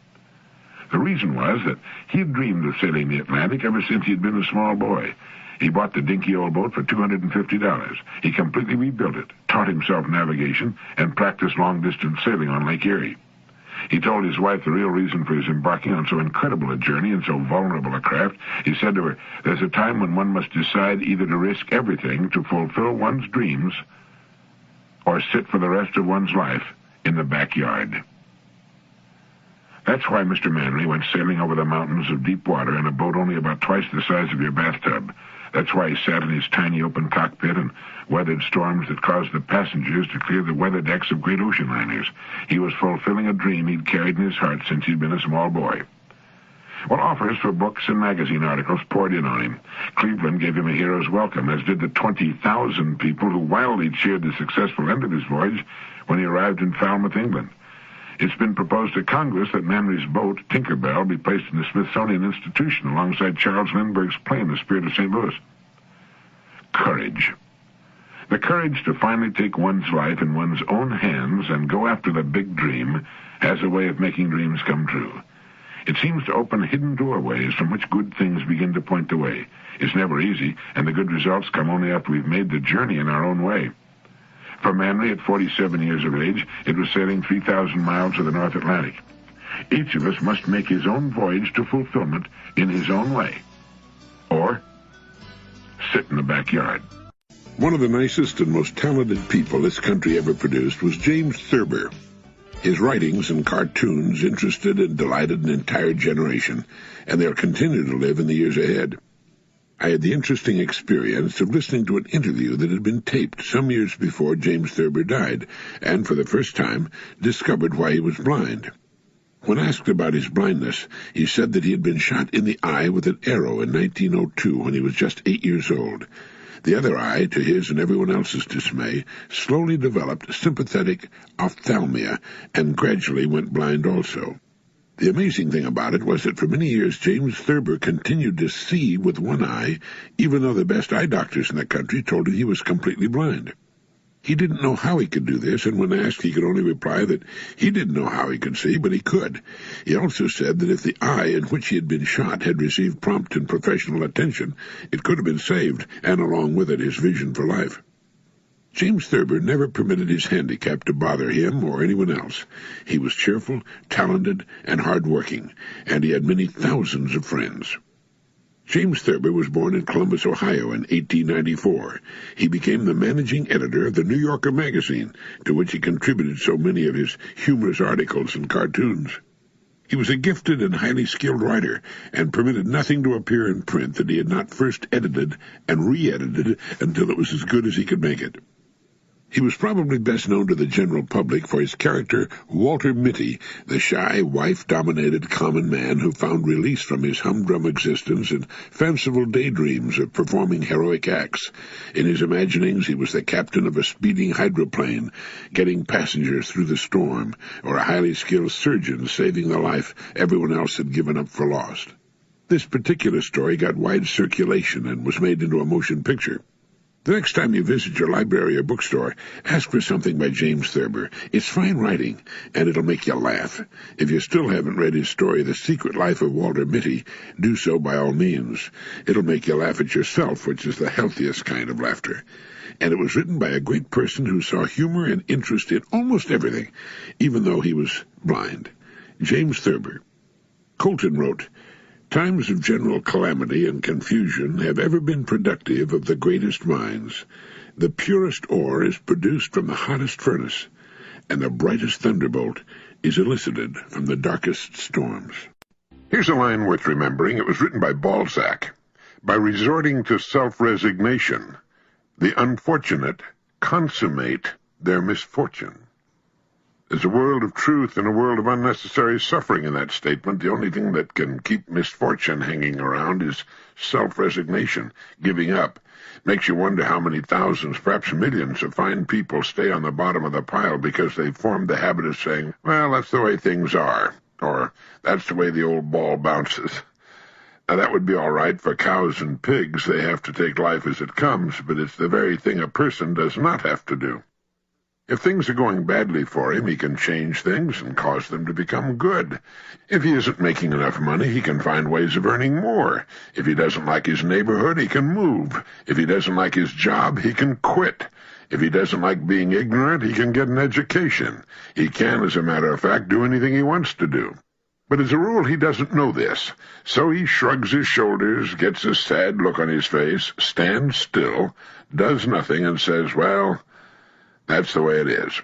The reason was that he had dreamed of sailing the Atlantic ever since he had been a small boy. He bought the dinky old boat for $250. He completely rebuilt it, taught himself navigation, and practiced long-distance sailing on Lake Erie. He told his wife the real reason for his embarking on so incredible a journey and so vulnerable a craft. He said to her, "There's a time when one must decide either to risk everything to fulfill one's dreams or sit for the rest of one's life in the backyard." That's why Mr. Manry went sailing over the mountains of deep water in a boat only about twice the size of your bathtub. That's why he sat in his tiny open cockpit and weathered storms that caused the passengers to clear the weather decks of great ocean liners. He was fulfilling a dream he'd carried in his heart since he'd been a small boy. Well, offers for books and magazine articles poured in on him. Cleveland gave him a hero's welcome, as did the 20,000 people who wildly cheered the successful end of his voyage when he arrived in Falmouth, England. It's been proposed to Congress that Manry's boat, Tinkerbell, be placed in the Smithsonian Institution alongside Charles Lindbergh's plane, the Spirit of St. Louis. Courage. The courage to finally take one's life in one's own hands and go after the big dream has a way of making dreams come true. It seems to open hidden doorways from which good things begin to point the way. It's never easy, and the good results come only after we've made the journey in our own way. For Manry, at 47 years of age, it was sailing 3,000 miles of the North Atlantic. Each of us must make his own voyage to fulfillment in his own way. Or sit in the backyard. One of the nicest and most talented people this country ever produced was James Thurber. His writings and cartoons interested and delighted an entire generation, and they'll continue to live in the years ahead. I had the interesting experience of listening to an interview that had been taped some years before James Thurber died, and for the first time discovered why he was blind. When asked about his blindness, he said that he had been shot in the eye with an arrow in 1902 when he was just 8 years old. The other eye, to his and everyone else's dismay, slowly developed sympathetic ophthalmia and gradually went blind also. The amazing thing about it was that for many years James Thurber continued to see with one eye, even though the best eye doctors in the country told him he was completely blind. He didn't know how he could do this, and when asked he could only reply that he didn't know how he could see, but he could. He also said that if the eye in which he had been shot had received prompt and professional attention, it could have been saved, and along with it his vision for life. James Thurber never permitted his handicap to bother him or anyone else. He was cheerful, talented, and hard-working, and he had many thousands of friends. James Thurber was born in Columbus, Ohio in 1894. He became the managing editor of the New Yorker magazine, to which he contributed so many of his humorous articles and cartoons. He was a gifted and highly skilled writer, and permitted nothing to appear in print that he had not first edited and re-edited until it was as good as he could make it. He was probably best known to the general public for his character Walter Mitty, the shy, wife-dominated common man who found release from his humdrum existence in fanciful daydreams of performing heroic acts. In his imaginings, he was the captain of a speeding hydroplane, getting passengers through the storm, or a highly skilled surgeon saving the life everyone else had given up for lost. This particular story got wide circulation and was made into a motion picture. The next time you visit your library or bookstore, ask for something by James Thurber. It's fine writing, and it'll make you laugh. If you still haven't read his story, The Secret Life of Walter Mitty, do so by all means. It'll make you laugh at yourself, which is the healthiest kind of laughter. And it was written by a great person who saw humor and interest in almost everything, even though he was blind. James Thurber. Colton wrote, "Times of general calamity and confusion have ever been productive of the greatest minds. The purest ore is produced from the hottest furnace, and the brightest thunderbolt is elicited from the darkest storms." Here's a line worth remembering. It was written by Balzac. By resorting to self-resignation, the unfortunate consummate their misfortune. There's a world of truth and a world of unnecessary suffering in that statement. The only thing that can keep misfortune hanging around is self-resignation, giving up. Makes you wonder how many thousands, perhaps millions, of fine people stay on the bottom of the pile because they've formed the habit of saying, well, that's the way things are, or that's the way the old ball bounces. Now, that would be all right for cows and pigs. They have to take life as it comes, but it's the very thing a person does not have to do. If things are going badly for him, he can change things and cause them to become good. If he isn't making enough money, he can find ways of earning more. If he doesn't like his neighborhood, he can move. If he doesn't like his job, he can quit. If he doesn't like being ignorant, he can get an education. He can, as a matter of fact, do anything he wants to do. But as a rule, he doesn't know this. So he shrugs his shoulders, gets a sad look on his face, stands still, does nothing, and says, well, that's the way it is.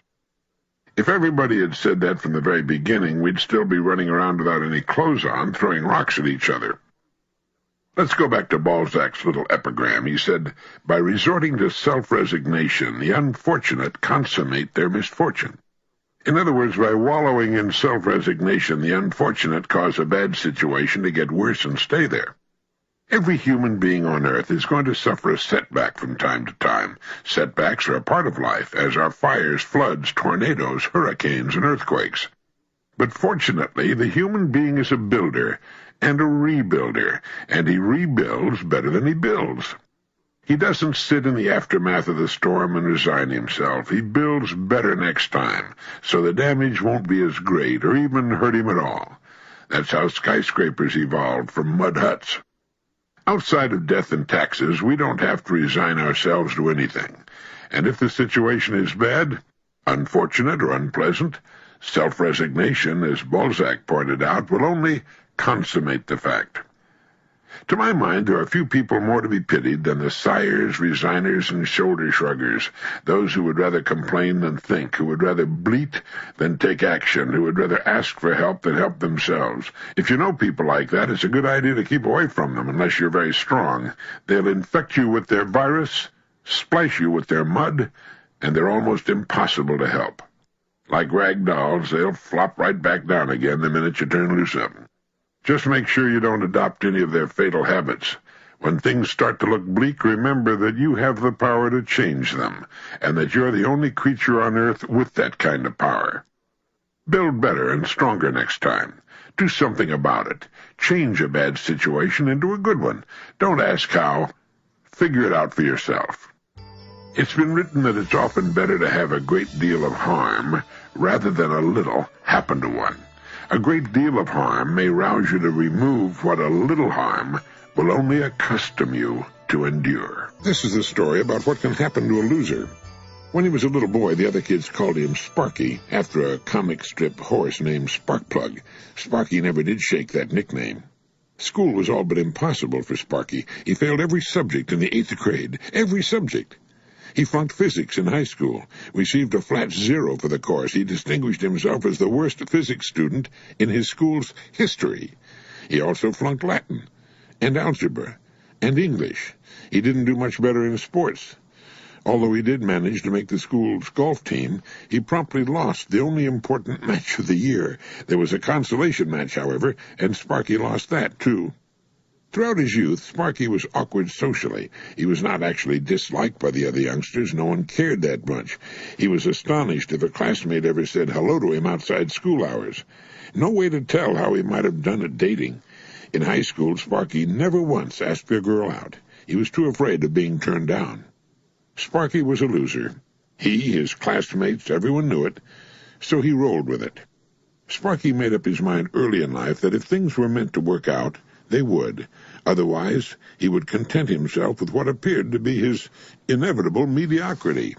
If everybody had said that from the very beginning, we'd still be running around without any clothes on, throwing rocks at each other. Let's go back to Balzac's little epigram. He said, by resorting to self-resignation, the unfortunate consummate their misfortune. In other words, by wallowing in self-resignation, the unfortunate cause a bad situation to get worse and stay there. Every human being on earth is going to suffer a setback from time to time. Setbacks are a part of life, as are fires, floods, tornadoes, hurricanes, and earthquakes. But fortunately, the human being is a builder and a rebuilder, and he rebuilds better than he builds. He doesn't sit in the aftermath of the storm and resign himself. He builds better next time, so the damage won't be as great or even hurt him at all. That's how skyscrapers evolved from mud huts. Outside of death and taxes, we don't have to resign ourselves to anything. And if the situation is bad, unfortunate, or unpleasant, self-resignation, as Balzac pointed out, will only consummate the fact. To my mind, there are few people more to be pitied than the sighers, resigners, and shoulder-shruggers, those who would rather complain than think, who would rather bleat than take action, who would rather ask for help than help themselves. If you know people like that, it's a good idea to keep away from them unless you're very strong. They'll infect you with their virus, splash you with their mud, and they're almost impossible to help. Like rag dolls, they'll flop right back down again the minute you turn loose of them. Just make sure you don't adopt any of their fatal habits. When things start to look bleak, remember that you have the power to change them, and that you're the only creature on earth with that kind of power. Build better and stronger next time. Do something about it. Change a bad situation into a good one. Don't ask how. Figure it out for yourself. It's been written that it's often better to have a great deal of harm rather than a little happen to one. A great deal of harm may rouse you to remove what a little harm will only accustom you to endure. This is a story about what can happen to a loser. When he was a little boy, the other kids called him Sparky, after a comic strip horse named Sparkplug. Sparky never did shake that nickname. School was all but impossible for Sparky. He failed every subject in the 8th grade. Every subject. He flunked physics in high school, received a flat 0 for the course. He distinguished himself as the worst physics student in his school's history. He also flunked Latin, and algebra, and English. He didn't do much better in sports. Although he did manage to make the school's golf team, he promptly lost the only important match of the year. There was a consolation match, however, and Sparky lost that, too. Throughout his youth, Sparky was awkward socially. He was not actually disliked by the other youngsters. No one cared that much. He was astonished if a classmate ever said hello to him outside school hours. No way to tell how he might have done at dating. In high school, Sparky never once asked a girl out. He was too afraid of being turned down. Sparky was a loser. He, his classmates, everyone knew it, so he rolled with it. Sparky made up his mind early in life that if things were meant to work out, they would. Otherwise, he would content himself with what appeared to be his inevitable mediocrity.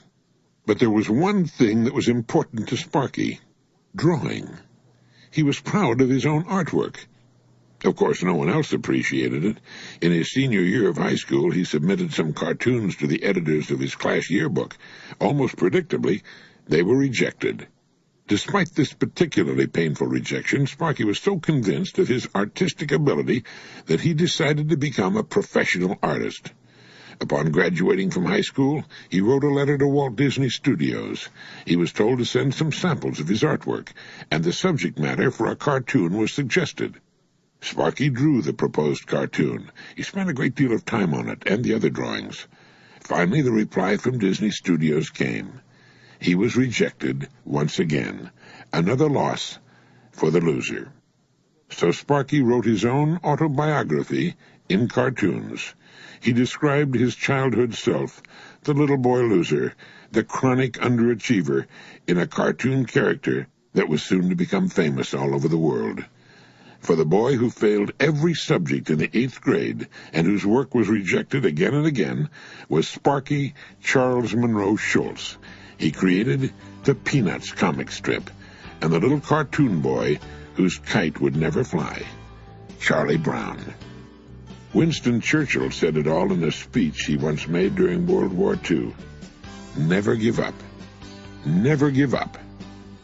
But there was one thing that was important to Sparky: drawing. He was proud of his own artwork. Of course, no one else appreciated it. In his senior year of high school, he submitted some cartoons to the editors of his class yearbook. Almost predictably, they were rejected. Despite this particularly painful rejection, Sparky was so convinced of his artistic ability that he decided to become a professional artist. Upon graduating from high school, he wrote a letter to Walt Disney Studios. He was told to send some samples of his artwork, and the subject matter for a cartoon was suggested. Sparky drew the proposed cartoon. He spent a great deal of time on it and the other drawings. Finally, the reply from Disney Studios came. He was rejected once again. Another loss for the loser. So Sparky wrote his own autobiography in cartoons. He described his childhood self, the little boy loser, the chronic underachiever, in a cartoon character that was soon to become famous all over the world. For the boy who failed every subject in the 8th grade and whose work was rejected again and again was Sparky Charles Monroe Schultz. He created the Peanuts comic strip and the little cartoon boy whose kite would never fly, Charlie Brown. Winston Churchill said it all in a speech he once made during World War II. Never give up. Never give up.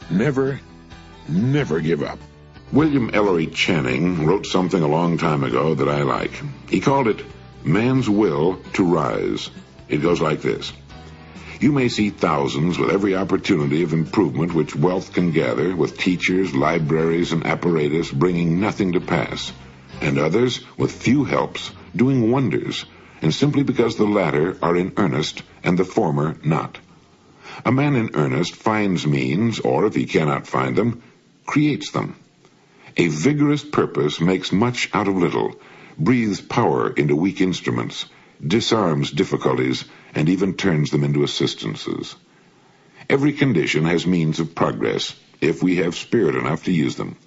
Never, never give up. William Ellery Channing wrote something a long time ago that I like. He called it Man's Will to Rise. It goes like this. You may see thousands with every opportunity of improvement which wealth can gather, with teachers, libraries, and apparatus bringing nothing to pass, and others with few helps doing wonders, and simply because the latter are in earnest and the former not. A man in earnest finds means, or if he cannot find them, creates them. A vigorous purpose makes much out of little, breathes power into weak instruments, disarms difficulties, and even turns them into assistances. Every condition has means of progress, if we have spirit enough to use them.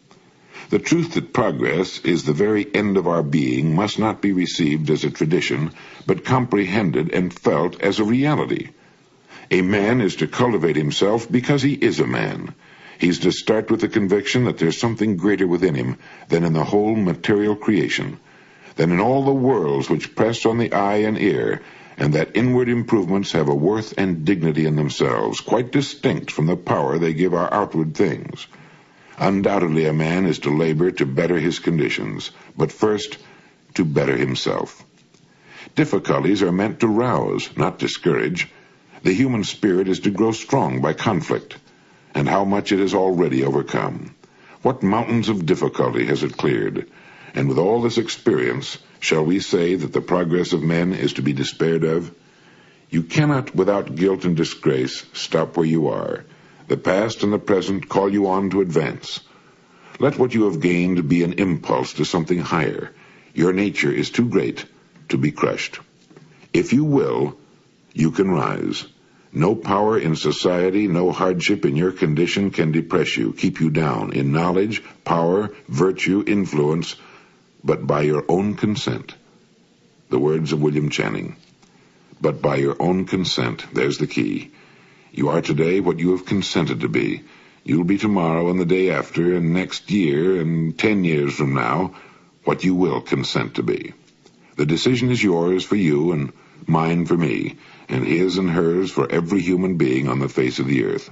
The truth that progress is the very end of our being must not be received as a tradition, but comprehended and felt as a reality. A man is to cultivate himself because he is a man. He's to start with the conviction that there's something greater within him than in the whole material creation, than in all the worlds which press on the eye and ear, and that inward improvements have a worth and dignity in themselves, quite distinct from the power they give our outward things. Undoubtedly a man is to labor to better his conditions, but first to better himself. Difficulties are meant to rouse, not discourage. The human spirit is to grow strong by conflict, and how much it has already overcome. What mountains of difficulty has it cleared? And with all this experience, shall we say that the progress of men is to be despaired of? You cannot, without guilt and disgrace, stop where you are. The past and the present call you on to advance. Let what you have gained be an impulse to something higher. Your nature is too great to be crushed. If you will, you can rise. No power in society, no hardship in your condition can depress you, keep you down in knowledge, power, virtue, influence, but by your own consent. The words of William Channing. But by your own consent, there's the key. You are today what you have consented to be. You'll be tomorrow and the day after and next year and 10 years from now what you will consent to be. The decision is yours for you and mine for me, and his and hers for every human being on the face of the earth.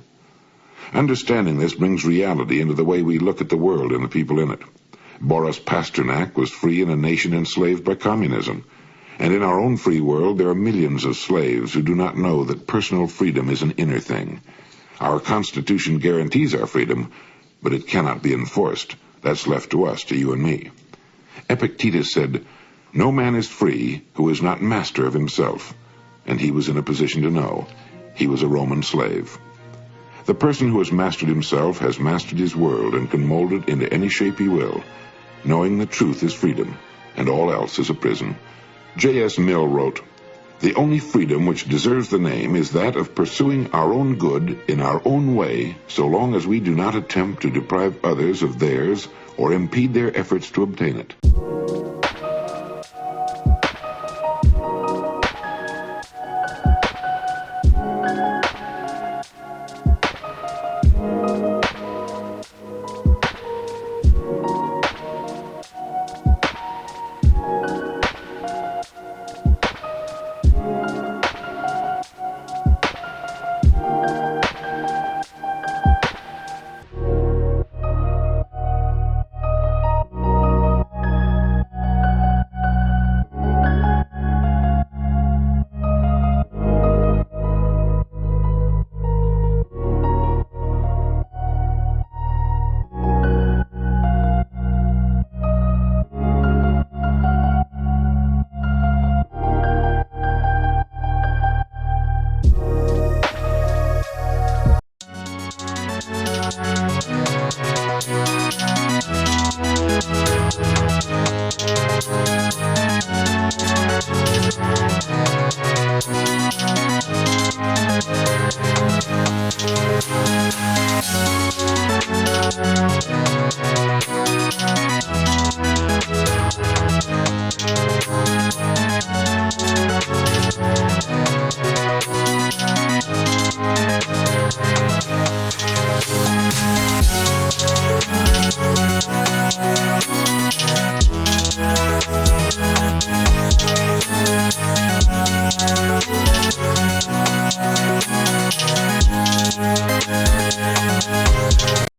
Understanding this brings reality into the way we look at the world and the people in it. Boris Pasternak was free in a nation enslaved by communism. And in our own free world, there are millions of slaves who do not know that personal freedom is an inner thing. Our Constitution guarantees our freedom, but it cannot be enforced. That's left to us, to you and me. Epictetus said, "No man is free who is not master of himself." And he was in a position to know. He was a Roman slave. The person who has mastered himself has mastered his world and can mold it into any shape he will. Knowing the truth is freedom, and all else is a prison. J.S. Mill wrote, "The only freedom which deserves the name is that of pursuing our own good in our own way, so long as we do not attempt to deprive others of theirs or impede their efforts to obtain it."